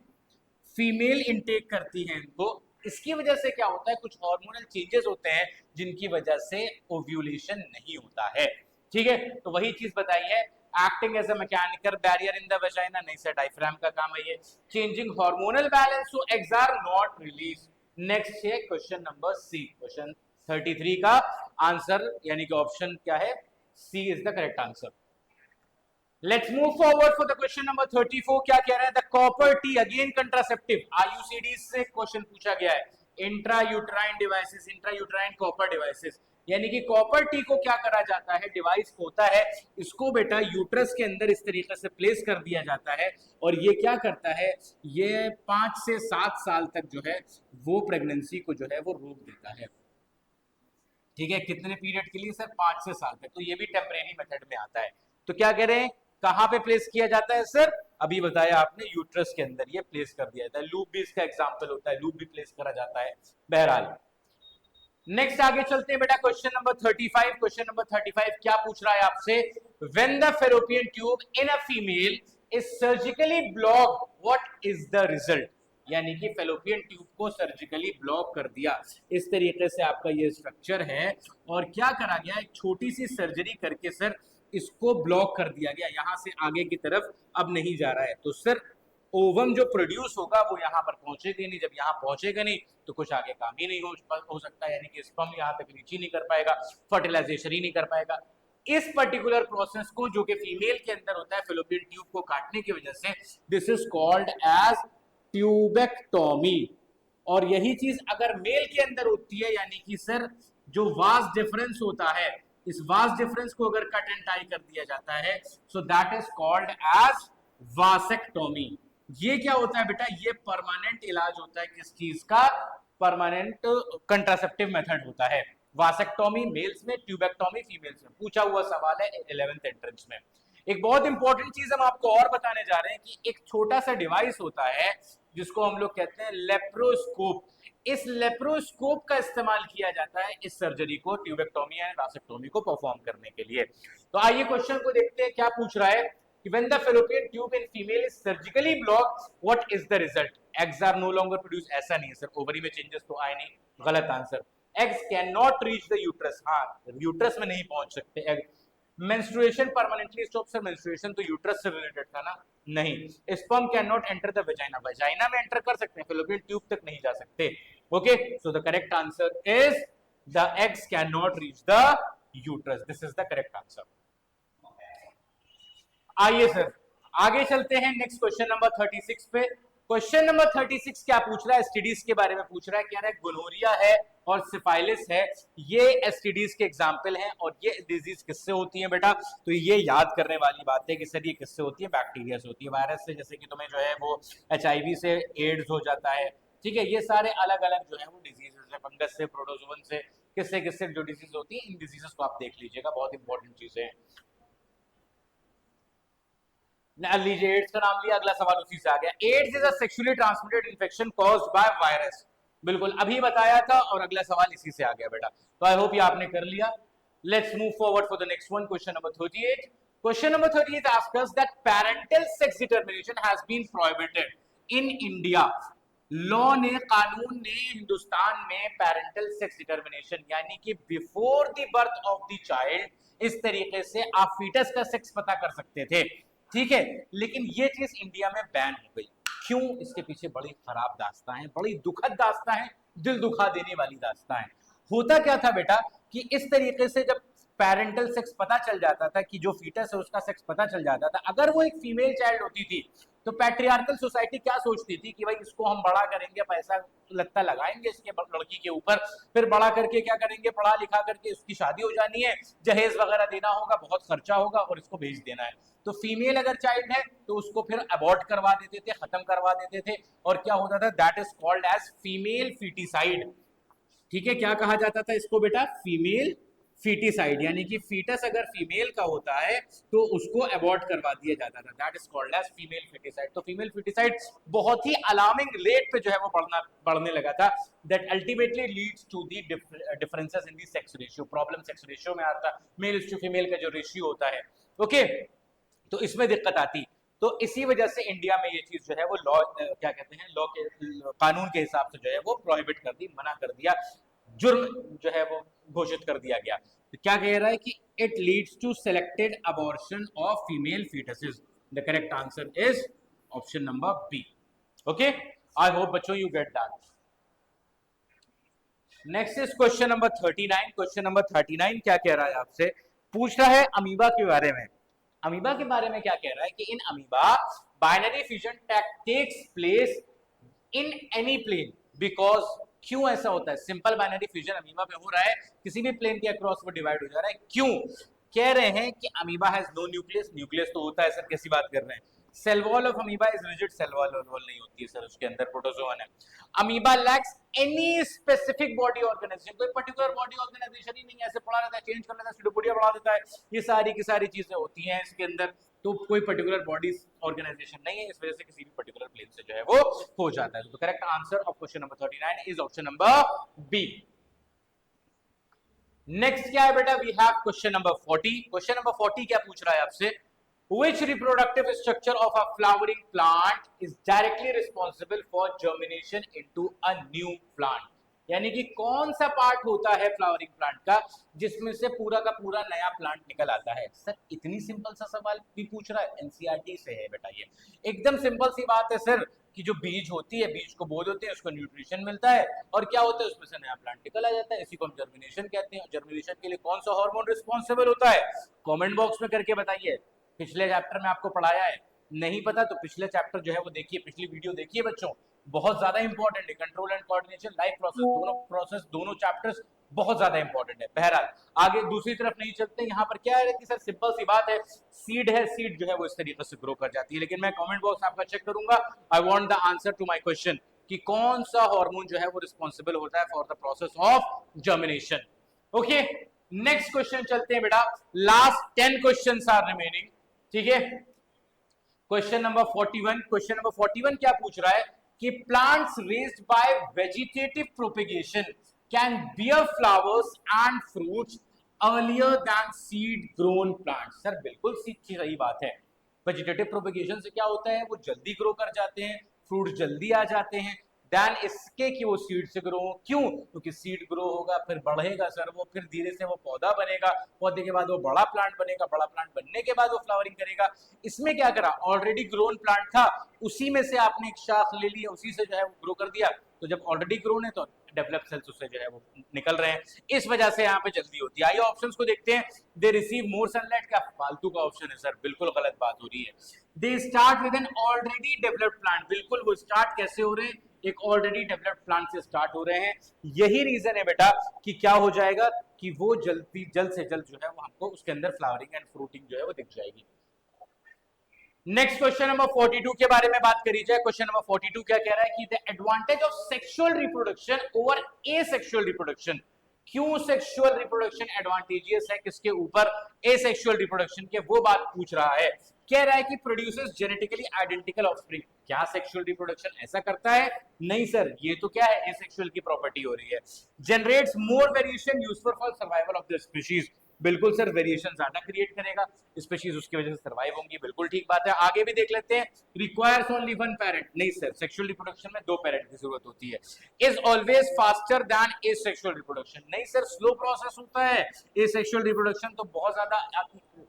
फीमेल इनटेक करती हैं इनको, इसकी वजह से क्या होता है, कुछ हार्मोनल चेंजेस होते हैं जिनकी वजह से ओव्यूलेशन नहीं होता है। ठीक है, तो वही चीज बताई है, acting as a mechanical barrier in the vagina, नहीं सर डायफ्राम का काम है ये, changing hormonal balance so eggs are not release. Next है क्वेश्चन नंबर सी, क्वेश्चन 33 का आंसर यानी कि ऑप्शन क्या है, C is the correct answer. Let's move forward for the question number 34. क्या कह रहा है, the copper T again contraceptive, IUCD से क्वेश्चन पूछा गया है, intrauterine devices, intrauterine copper devices, यानी कि कॉपर टी को क्या करा जाता है, डिवाइस होता है, इसको बेटा यूट्रस के अंदर इस तरीके से प्लेस कर दिया जाता है और ये क्या करता है, ये 5 से 7 साल तक जो है वो प्रेगनेंसी को जो है वो रोक देता है। ठीक है, कितने पीरियड के लिए सर, 5 से 7 तक, तो ये भी टेम्परेरी मेथड में आता है। तो क्या कह रहे हैं, कहां पे प्लेस किया जाता है सर, अभी बताया आपने, यूट्रस के अंदर ये प्लेस कर दिया जाता है। लूप भी इसका एग्जांपल होता है, लूप भी प्लेस करा जाता है। बहरहाल नेक्स्ट आगे चलते हैं बेटा, क्वेश्चन नंबर 35। क्वेश्चन नंबर 35 क्या पूछ रहा है आपसे, when the fallopian tube in a female is surgically block what is the result, यानी कि फेलोपियन ट्यूब को सर्जिकली ब्लॉक कर दिया, इस तरीके से आपका ये स्ट्रक्चर है और क्या करा गया, एक छोटी सी सर्जरी करके सर इसको ब्लॉक कर दिया गया, यहां से आगे की तरफ अब नहीं जा रहा है। तो सर ओवम जो प्रोड्यूस होगा वो यहाँ पर पहुंचेगा नहीं, जब यहाँ पहुंचेगा नहीं तो कुछ आगे काम ही नहीं हो सकता, यानी कि स्पर्म यहाँ तक रीच ही नहीं कर पाएगा, फर्टिलाइजेशन ही नहीं कर पाएगा। इस पर्टिकुलर प्रोसेस को जो कि फीमेल के अंदर होता है फेलोपियन ट्यूब को काटने की वजह से, this is called as tubectomy. और यही चीज अगर मेल के अंदर होती है, यानी कि सर जो वास डिफरेंस होता है, इस वास डिफरेंस को अगर कट एंड टाई कर दिया जाता है, so that is called as vasectomy. ये क्या होता है बेटा, ये परमानेंट इलाज होता है, किस चीज का, परमानेंट कंट्रासेप्टिव मेथड होता है। वासेक्टोमी मेल्स में, ट्यूबेक्टोमी फीमेल्स में, पूछा हुआ सवाल है 11th एंट्रेंस में। एक बहुत इंपॉर्टेंट चीज हम आपको और बताने जा रहे हैं कि एक छोटा सा डिवाइस होता है जिसको हम लोग कहते हैं लेप्रोस्कोप। इस लेप्रोस्कोप का इस्तेमाल किया जाता है इस सर्जरी को, ट्यूबेक्टोमी या वासेक्टोमी को परफॉर्म करने के लिए। तो आइए क्वेश्चन को देखते हैं, क्या पूछ रहा है, when the fallopian tube in female is surgically blocked what is the result, eggs are no longer produced, ऐसा नहीं है सर, ओवरी में चेंजेस तो आए नहीं, गलत answer. eggs cannot reach the uterus, हाँ यूट्रस में नहीं पहुंच सकते egg। menstruation permanently stop, sir menstruation तो यूट्रस से रिलेटेड था ना, नहीं। sperm cannot enter the vagina, vagina में एंटर कर सकते हैं, fallopian ट्यूब तक नहीं जा सकते। Okay, so the correct answer is the eggs cannot reach the uterus, this is the correct answer। आइए सर आगे चलते हैं नेक्स्ट क्वेश्चन नंबर 36 पे। क्वेश्चन नंबर 36 क्या पूछ रहा है, एसटीडीज के बारे में पूछ रहा है, कह रहा है गोनोरिया है और सिफाइलिस है, ये एसटीडीज के एग्जाम्पल हैं और ये डिजीज किससे होती है बेटा, तो ये याद करने वाली बात है कि सर ये किससे होती है, बैक्टीरिया से होती है, वायरस से, जैसे कि तुम्हें जो है वो HIV से एड्स हो जाता है। ठीक है, ये सारे अलग अलग जो है वो डिजीजेस है, फंगस से, प्रोटोजोवन से, किससे किससे जो डिजीज होती है, इन डिजीजेस को आप देख लीजिएगा, बहुत इंपॉर्टेंट चीजें हैं। लीजिए एड्स का नाम लिया, अगला सवाल उसी से आ गया, AIDS is a sexually transmitted infection caused by virus, बिल्कुल अभी बताया था और अगला सवाल इसी से आ गया बेटा, तो आई होप ये आपने कर लिया। Let's move forward for the next one, question number 38। Question number 38 asks us that parental sex determination has been prohibited in India। Law ने, कानून ने हिंदुस्तान में पेरेंटल सेक्स डिटर्मिनेशन यानी कि before the birth of the child इस तरीके से आप फीटस का सेक्स पता कर सकते थे, ठीक है, लेकिन ये चीज इंडिया में बैन हो गई। क्यों, इसके पीछे बड़ी खराब दास्तां है, बड़ी दुखद दास्तां है, दिल दुखा देने वाली दास्तां है। होता क्या था बेटा कि इस तरीके से जब पेरेंटल सेक्स पता चल जाता था कि जो फीटस है उसका सेक्स पता चल जाता था, अगर वो एक फीमेल चाइल्ड होती थी तो पैट्रियार्कल सोसाइटी क्या सोचती थी कि भाई इसको हम बड़ा करेंगे, पैसा लत्ता लगाएंगे इसके लड़की के ऊपर, फिर बड़ा करके क्या करेंगे, पढ़ा लिखा करके उसकी शादी हो जानी है, जहेज वगैरह देना होगा, बहुत खर्चा होगा और इसको भेज देना है। तो फीमेल अगर चाइल्ड है तो उसको फिर अबॉर्ट करवा देते थे, खत्म करवा देते थे, और क्या होता था, that is called as female foeticide. ठीक है, क्या कहा जाता था इसको बेटा, फीमेल फीटिसाइड, यानी कि फीटस अगर फीमेल का होता है तो उसको अबॉर्ट करवा दिया जाता था, that is called as female foeticide. तो फीमेल फीटिसाइड बहुत ही अलार्मिंग रेट पे जो है वो बढ़ने लगा था, that ultimately leads to the differences in the sex ratio, problem sex ratio में आता, मेल टू फीमेल का जो रेशियो होता है, ओके, तो इसमें दिक्कत आती। तो इसी वजह से इंडिया में ये चीज जो है वो लॉ क्या कहते हैं, लॉ के कानून के हिसाब से जो है वो प्रोहिबिट कर दी, मना कर दिया, जुर्म जो है वो घोषित कर दिया गया। तो क्या कह रहा है कि it leads to selected abortion of female foetuses. The correct answer is option number B. Okay, I hope बच्चों you get that. Next is question number 39। Question number 39 क्या कह रहा है आपसे, पूछ रहा है अमीबा के बारे में। अमीबा के बारे में क्या कह रहा है कि in amoeba binary fusion takes place in any plane because, क्यों ऐसा होता है, सिंपल बाइनरी फ्यूजन अमीबा में हो रहा है, किसी भी प्लेन के अक्रॉस वो डिवाइड हो जा रहा है, क्यों? कह रहे हैं कि amoeba has no nucleus, nucleus तो होता है सर, कैसी बात कर रहे हैं, cell wall of amoeba is rigid, cell wall नहीं होती है सर, उसके अंदर प्रोटोजोआ है। Amoeba lacks any specific body organisation, कोई पर्टिकुलर बॉडी ऑर्गेनाइजेशन ही नहीं है, ऐसे पढ़ा रहता है, चेंज कर लेता है, सिडोपोडिया बढ़ा देता है, ये सारी की सारी चीजें होती हैं इसके अंदर, तो कोई पर्टिकुलर बॉडी ऑर्गेनाइजेशन नहीं है, इस वजह से किसी भी पर्टिकुलर प्लेन से जो है वो हो जाता है। तो correct answer of question number 39 is option number B. Next क्या है बेटा, we have question number 40। Question number 40 क्या पूछ रहा है आपसे, which reproductive structure of a flowering plant is directly responsible for germination into a new plant? यानी कि कौन सा पार्ट होता है फ्लावरिंग प्लांट का जिसमें से पूरा का पूरा नया प्लांट निकल आता है। सर इतनी सिंपल सा सवाल भी पूछ रहा है, एनसीईआरटी से है बेटा, ये एकदम सिंपल सी बात है सर, कि जो बीज होती है, बीज को बोल होते हैं, उसको न्यूट्रिशन मिलता है और क्या होता है, उसमें से नया प्लांट निकल आ जाता है, इसी को हम जर्मिनेशन कहते हैं। जर्मिनेशन के लिए कौन सा हार्मोन रिस्पॉन्सिबल होता है, कमेंट बॉक्स में करके बताइए। पिछले चैप्टर में आपको पढ़ाया है, नहीं पता तो पिछले चैप्टर जो है वो देखिए, पिछली वीडियो देखिए बच्चों, बहुत ज्यादा इंपॉर्टेंट है। Control and coordination, life process, दोनों चैप्टर्स बहुत ज्यादा इंपॉर्टेंट है। बहरहाल आगे दूसरी तरफ नहीं चलते, यहाँ पर क्या है कि सर सिंपल सी बात है, सीड है, सीड जो है वो इस तरीके से ग्रो कर जाती है, लेकिन मैं कमेंट बॉक्स आपका चेक करूंगा। I want the answer to my question कि कौन सा हार्मोन जो है वो रिस्पॉन्सिबल होता है for the process of germination. Okay, next question चलते हैं बेटा, लास्ट 10 क्वेश्चंस आर रिमेनिंग, ठीक है। Question number 41। क्वेश्चन नंबर 41 क्या पूछ रहा है कि plants raised by vegetative propagation can bear flowers and fruits earlier than seed grown plants. Sir बिल्कुल सही बात है, वेजिटेटिव प्रोपेगेशन से क्या होता है, वो जल्दी ग्रो कर जाते हैं, फ्रूट जल्दी आ जाते हैं देन इसके कि वो सीड से ग्रो हो। क्यों? क्योंकि सीड ग्रो होगा, फिर बढ़ेगा सर वो, फिर धीरे से वो पौधा बनेगा, पौधे के बाद वो बड़ा प्लांट बनेगा, बड़ा प्लांट बनने के बाद वो फ्लावरिंग करेगा। इसमें क्या करा, ऑलरेडी ग्रोन प्लांट था, उसी में से आपने एक शाख ले लिया, उसी से जो है वो ग्रो कर दिया, तो जब ऑलरेडी ग्रोन है तो डेवलप सेल्स उससे जो है वो निकल रहे हैं, इस वजह से यहाँ पे जल्दी होती है। आइए ऑप्शंस को देखते हैं। दे रिसीव मोर सनलाइट, क्या फालतू का ऑप्शन है सर, बिल्कुल गलत बात हो रही है। They start with an already developed plant, बिल्कुल वो स्टार्ट कैसे हो रहे हैं, एक ऑलरेडी डेवलप्ड प्लांट से स्टार्ट हो रहे हैं। यही रीजन है बेटा कि क्या हो जाएगा कि वो जल्द से जल्द जो है वो हमको उसके अंदर फ्लावरिंग एंड फ्रूटिंग जो है वो दिख जाएगी। नेक्स्ट क्वेश्चन नंबर 42 के बारे में बात करी जाए। क्वेश्चन नंबर 42 क्या कह रहा है कि the advantage of sexual reproduction over asexual reproduction. क्यों सेक्सुअल रिप्रोडक्शन एडवांटेजियस है किसके ऊपर, एसेक्सुअल रिप्रोडक्शन के, वो बात पूछ रहा है। कह रहा है कि प्रोड्यूसेस जेनेटिकली आइडेंटिकल ऑफस्प्रिंग। क्या सेक्सुअल रिप्रोडक्शन ऐसा करता है? नहीं सर, ये तो क्या है, एसेक्सुअल की प्रॉपर्टी हो रही है। Generates more variation useful for survival of the species. बिल्कुल सर, वेरिएशन ज्यादा क्रिएट करेगा, स्पीशीज उसकी वजह से सर्वाइव होंगी, बिल्कुल ठीक बात है। आगे भी देख लेते हैं। रिक्वायर्स ओनली वन पेरेंट, नहीं सर, सेक्सुअल रिप्रोडक्शन में 2 पेरेंट की जरूरत होती है। Is always faster than asexual reproduction, नहीं सर, स्लो प्रोसेस होता है। एसेक्सुअल रिप्रोडक्शन तो बहुत ज्यादा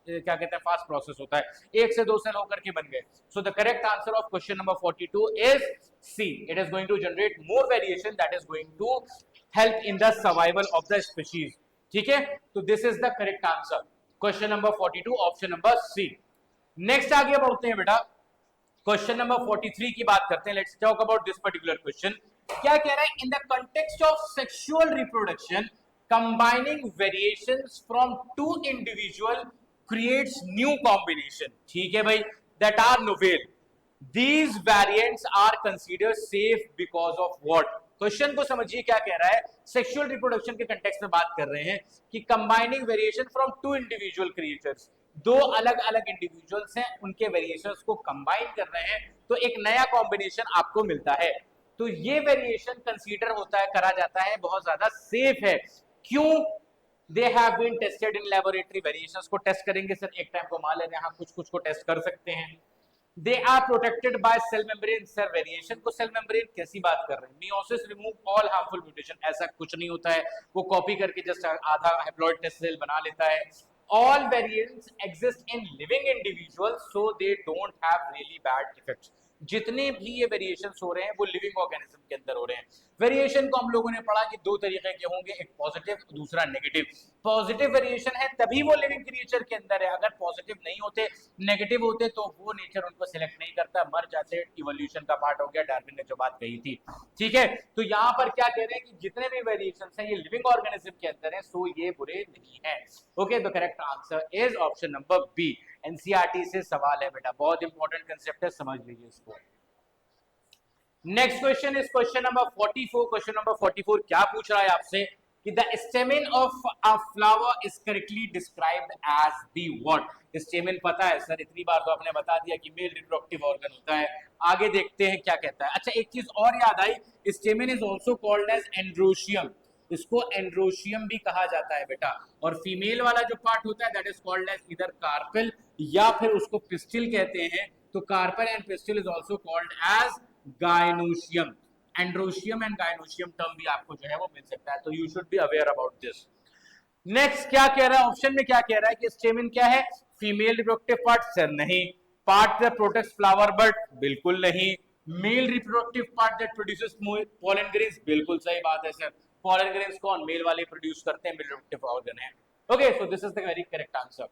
क्या कहते हैं, फास्ट प्रोसेस होता है, 1 से 2 सेल होकर के बन गए। So the correct answer of question number 42 is C, it is going to generate more variation that is going to help in the survival of the species, ठीक है। तो this is the correct answer, question number 42 option number C. Next आगे बढ़ते हैं बेटा, question number 43 की बात करते हैं। Let's talk about this particular question. क्या कह रहा है, in the context of sexual reproduction combining variations from 2 individual creates new combination, ठीक है भाई, that are novel. These variants are considered safe because of what? Question को समझिए क्या कह रहा है, सेक्सुअल रिप्रोडक्शन के कंटेक्स्ट में बात कर रहे हैं कि combining variation from 2 individual creatures, 2 अलग अलग इंडिविजुअल्स हैं, उनके वेरिएशंस को कंबाइन कर रहे हैं तो एक नया कॉम्बिनेशन आपको मिलता है। तो ये वेरिएशन कंसीडर होता है, करा जाता है, बहुत ज्यादा सेफ है। क्यों? They have been tested in laboratory. Variations को टेस्ट करेंगे सर, एक टाइम को मान लेते हैं, कुछ कुछ को टेस्ट कर सकते हैं। They are protected by cell membrane. Sir variation को सेल मेम्ब्रेन कैसी बात कर रहे हैं? Meiosis remove all harmful mutation, ऐसा कुछ नहीं होता है, वो कॉपी करके जस्ट आधा हैप्लॉइड टेस्ट सेल बना लेता है। All variants exist in living individuals so they don't have really bad effects. जितने भी ये वेरिएशंस हो रहे हैं वो लिविंग ऑर्गेनिज्म के अंदर हो रहे हैं। वेरिएशन को हम लोगों ने पढ़ा कि दो तरीके के होंगे, एक पॉजिटिव, दूसरा नेगेटिव। पॉजिटिव वेरिएशन है तभी वो लिविंग क्रिएचर के अंदर है, अगर पॉजिटिव नहीं होते, नेगेटिव होते तो वो नेचर उनको सिलेक्ट नहीं करता, मर जाते, इवोल्यूशन का पार्ट हो गया, डार्विन ने जो बात कही थी। ठीक है, तो यहाँ पर क्या कह रहे हैं कि जितने भी वेरिएशन है ये लिविंग ऑर्गेनिज्म के अंदर है, सो ये बुरे नहीं है। Okay, the correct answer is option number B. NCERT से सवाल है बेटा, बहुत इंपॉर्टेंट कंसेप्ट है, समझ लीजिए इसको। Next question is question number 44। Question number 44 क्या पूछ रहा है आपसे कि the stamen of a flower is correctly described as the what? Stamen पता है सर, इतनी बार तो आपने बता दिया कि मेल रिप्रोडक्टिव ऑर्गन होता है। आगे देखते हैं क्या कहता है। अच्छा, एक चीज और याद आई, stamen is also called as androecium, इसको एंड्रोशियम भी कहा जाता है बेटा। और फीमेल वाला जो पार्ट होता है दैट इज कॉल्ड एज इधर कार्पेल या फिर उसको पिस्टिल कहते हैं। तो carpel and pistil is also called as gynoecium. Androecium and gynoecium term भी आपको जो है वो मिल सकता है, तो you should be aware about this. Next क्या कह रहा है, ऑप्शन में क्या कह रहा है कि स्टेमिन क्या है? फीमेल रिप्रोडक्टिव पार्ट, सर नहीं। Part that protects flower bud, बिल्कुल नहीं। Male reproductive part that produces pollen grains, बिल्कुल सही बात है सर। पोलन ग्रेन्स कौन? मेल वाले प्रोड्यूस करते हैं, मेल रिप्रोडक्टिव ऑर्गन है। Okay, so this is the very correct answer.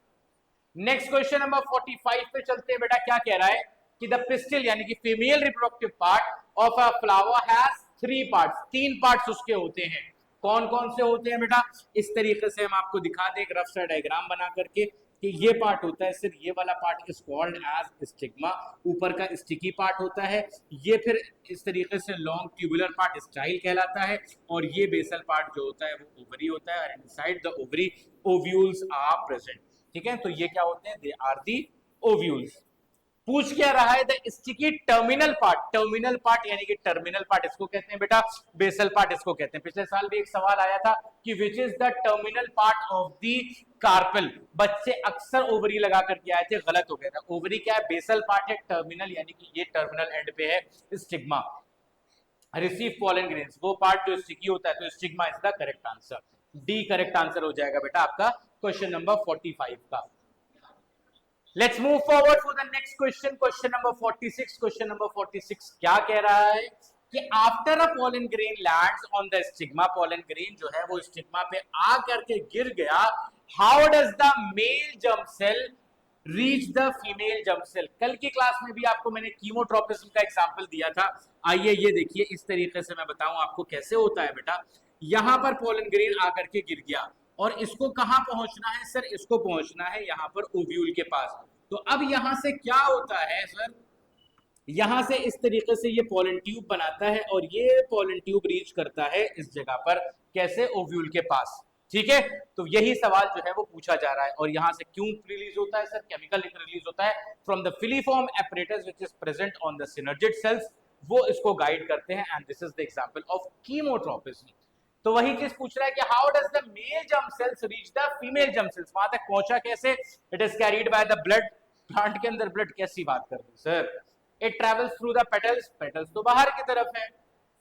Next question number 45 पे चलते हैं बेटा। क्या कह रहा है कि द पिस्टिल यानी कि female reproductive part of a flower has 3 parts, 3 parts उसके होते हैं। कौन कौन से होते हैं बेटा? इस तरीके से हम आपको दिखा दें एक रफ सा डायग्राम बना करके कि ये पार्ट होता है, सिर्फ ये वाला part is called as stigma, ऊपर का स्टिकी पार्ट होता है। ये फिर इस तरीके से लॉन्ग ट्यूबुलर पार्ट स्टाइल कहलाता है, और ये बेसल पार्ट जो होता है वो ओवरी होता है, और inside the ovary ovules are present. ठीक है, तो ये क्या होते हैं? They are the ovules. पूछ क्या रहा है? The sticky terminal part, terminal part यानी कि टर्मिनल पार्ट इसको कहते हैं बेटा, बेसल पार्ट इसको कहते हैं। पिछले साल भी एक सवाल आया था कि which is the terminal part of the carpel. बच्चे अक्सर ओवरी लगा करके आए थे, गलत हो गया था। ओवरी क्या है? बेसल पार्ट है। टर्मिनल यानी कि ये टर्मिनल एंड पे है स्टिग्मा। रिसीव पोलन ग्रेन्स, वो पार्ट जो स्टिकी होता है, तो stigma is the correct answer. D correct answer हो जाएगा बेटा आपका क्वेश्चन नंबर 45 का। Let's move forward for the next question, question number 46. Question number 46 क्या कह रहा है कि after a pollen grain lands on the stigma, pollen grain जो है वो स्टिग्मा पे आ करके गिर गया, how does the male germ cell reach the female germ cell? कल की क्लास में भी आपको मैंने कीमोट्रोपिज्म का एग्जांपल दिया था। आइए ये देखिए, इस तरीके से मैं बताऊं आपको कैसे होता है बेटा। यहां पर पोलन ग्रेन आकर के गिर गया, और इसको कहां पहुंचना है सर? इसको पहुंचना है यहां पर ओव्यूल के पास। तो अब यहां से क्या होता है सर? यहां से इस तरीके से ये पोलन ट्यूब बनाता है, और ये पोलन ट्यूब रीच करता है इस जगह पर, कैसे? ओव्यूल के पास। ठीक है, तो यही सवाल जो है वो पूछा जा रहा है। और यहां से क्यों रिलीज होता है सर? केमिकल रिलीज होता है from the filiform apparatus which is present on the synergid cells, वो इसको गाइड करते हैं, and this is the example of chemotropism. तो वही चीज पूछ रहा है कि how does the male germ cells reach the female germ cells? वहां तक पहुंचा कैसे? It is carried by the blood. Plant के अंदर ब्लड कैसी बात कर दी sir? It travels through the petals, petals तो बाहर की तरफ है।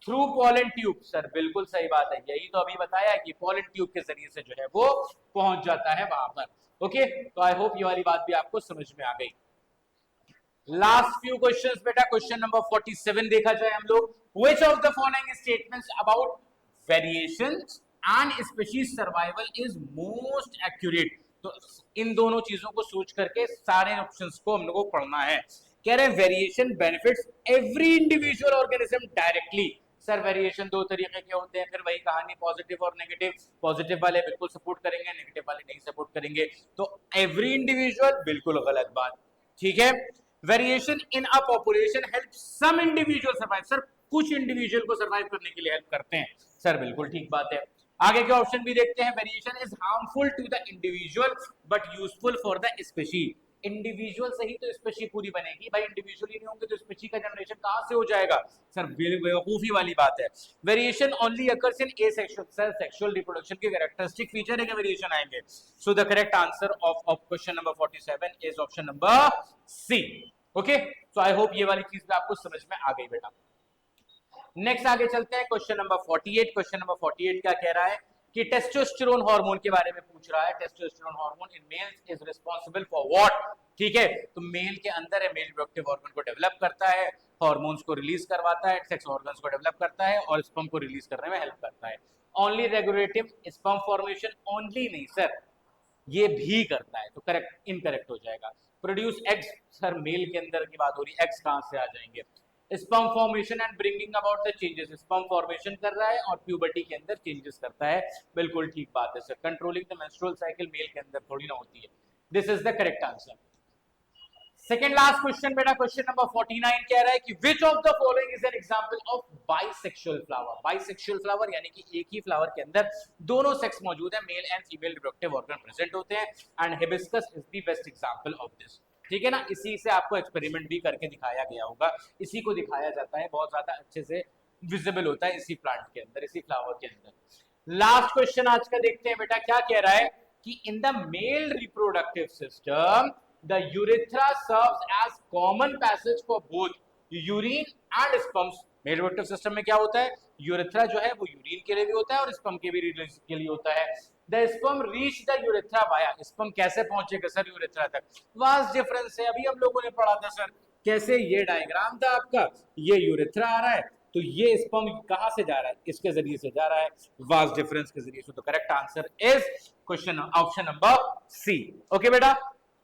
थ्रू पोलन ट्यूब, सर बिल्कुल सही बात है, यही तो अभी बताया है कि पोलन ट्यूब के जरिए से जो है वो पहुंच जाता है वहां पर। ओके, तो आई होप ये वाली बात भी आपको समझ में आ गई। लास्ट फ्यू क्वेश्चंस बेटा, क्वेश्चन नंबर 47 देखा जाए हम लोग। Which of the following statements about variations and species survival is most accurate? तो इन दोनों चीजों को सोच करके सारे ऑप्शंस को हम लोगों को पढ़ना है। कह रहे हैं variation benefits every individual organism directly. Sir variation दो तरीके के होते हैं, फिर वही कहानी, पॉजिटिव और नेगेटिव। पॉजिटिव वाले बिल्कुल सपोर्ट करेंगे, नेगेटिव वाले नहीं सपोर्ट करेंगे। तो एवरी इंडिविजुअल बिल्कुल गलत बात। ठीक है, variation in a population help some individual survive. Sir कुछ इंडिविजुअल को सर्वाइव करने के लिए हेल्प करते हैं, सर बिल्कुल ठीक बात है। आगे के ऑप्शन भी देखते हैं। Variation is harmful to the individual but useful for the species. Individual से ही तो स्पीशी पूरी बनेगी भाई, इंडिविजुअल ही नहीं होंगे तो स्पीशी का जनरेशन कहां से हो जाएगा? सर बेवकूफी वाली बात है। Variation only occurs in asexual, sir sexual reproduction के कैरेक्टरिस्टिक फीचर है कि वेरिएशन आएंगे। So the correct answer of question number 47 is option number C. Okay, so I hope ये वाली चीज भी आपको समझ में आ गई बेटा। नेक्स्ट आगे चलते हैं, क्वेश्चन नंबर 48। क्वेश्चन नंबर 48 क्या कह रहा है कि टेस्टोस्टेरोन हार्मोन के बारे में पूछ रहा है। Testosterone hormone in males is responsible for what? ठीक है, तो मेल के अंदर है, मेल रिप्रोडक्टिव हार्मोन को डेवलप करता है, हार्मोन्स को रिलीज करवाता है, सेक्स ऑर्गन्स को डेवलप करता है और स्पर्म को रिलीज करने में हेल्प करता है। Only regulative sperm formation, only नहीं सर, ये भी करता है, तो करेक्ट इनकरेक्ट हो जाएगा। प्रोड्यूस एग्स, सर मेल के अंदर की बात हो रही है, एग्स कहां से आ जाएंगे? Sperm formation and bringing about the changes, sperm formation कर रहा है और प्यूबर्टी के अंदर चेंजेस करता है, बिल्कुल ठीक बात है sir. Controlling the menstrual cycle male के अंदर थोड़ी ना होती है। This is the correct answer. Second last question बेटा, क्वेश्चन नंबर 49 कह रहा है कि which of the following is an example of bisexual flower? Bisexual flower यानी कि एक ही फ्लावर के अंदर दोनों सेक्स मौजूद है, male and female reproductive organ present होते हैं, and hibiscus is the best example of this. ठीक है ना, इसी से आपको एक्सपेरिमेंट भी करके दिखाया गया होगा, इसी को दिखाया जाता है, बहुत ज्यादा अच्छे से विजिबल होता है इसी प्लांट के अंदर, इसी फ्लावर के अंदर। लास्ट क्वेश्चन आज का देखते हैं बेटा, क्या कह रहा है कि in the male reproductive system the urethra serves as common passage for both urine and sperms। Male reproductive system में क्या होता है, यूरेथ्रा जो है वो यूरिन के लिए भी होता है और स्पर्म के भी रिलीज के लिए होता है। The sperm reach the urethra via, sperm कैसे पहुंचेगा सर यूरेथ्रा तक? वास्ट डिफरेंस है, अभी हम लोगों ने पढ़ा था सर, कैसे ये डायग्राम था आपका, ये यूरेथ्रा आ रहा है तो ये स्पर्म कहां से जा रहा है, इसके जरिए से जा रहा है, वास्ट डिफरेंस के जरिए से। तो correct answer is question option number C. Okay बेटा,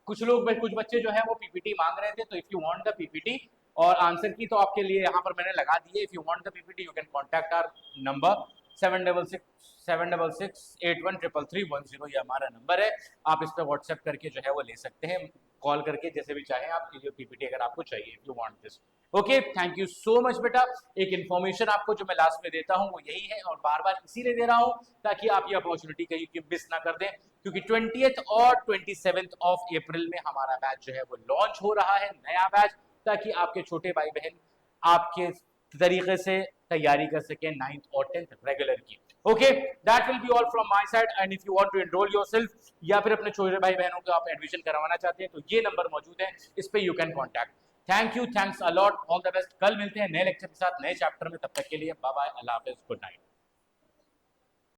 कुछ लोग, कुछ बच्चे जो है वो पीपीटी मांग रहे थे, तो if you want the PPT और आंसर की तो आपके लिए यहाँ पर मैंने लगा दिए। If you want the PPT you can contact our number 7681333310, ये हमारा नंबर है, आप इस पर व्हाट्सएप करके जो है वो ले सकते हैं, कॉल करके जैसे भी चाहें आप, पीपीटी अगर आपको चाहिए, if you want this. Okay, thank you so much बेटा। एक इन्फॉर्मेशन आपको जो मैं लास्ट में देता हूँ वो यही है, और बार बार इसीलिए दे रहा हूँ ताकि आप ये अपॉर्चुनिटी कहीं मिस ना कर दें, क्योंकि 20th और 27th ऑफ अप्रैल में हमारा बैच जो है वो लॉन्च हो रहा है, नया बैच, ताकि आपके छोटे भाई बहन आपके तरीके से तैयारी कर सके 9th और 10th रेगुलर की। Okay, that will be all from my side, and if you want to enrol yourself या फिर अपने छोटे भाई बहनों को आप एडमिशन करवाना चाहते हैं तो ये नंबर मौजूद है, इस पे you can contact. Thank you, thanks a lot, all the best. कल मिलते हैं नए लेक्चर के साथ, नए चैप्टर में, तब तक के लिए बाय बाय, अल्लाह हाफिज, गुड नाइट।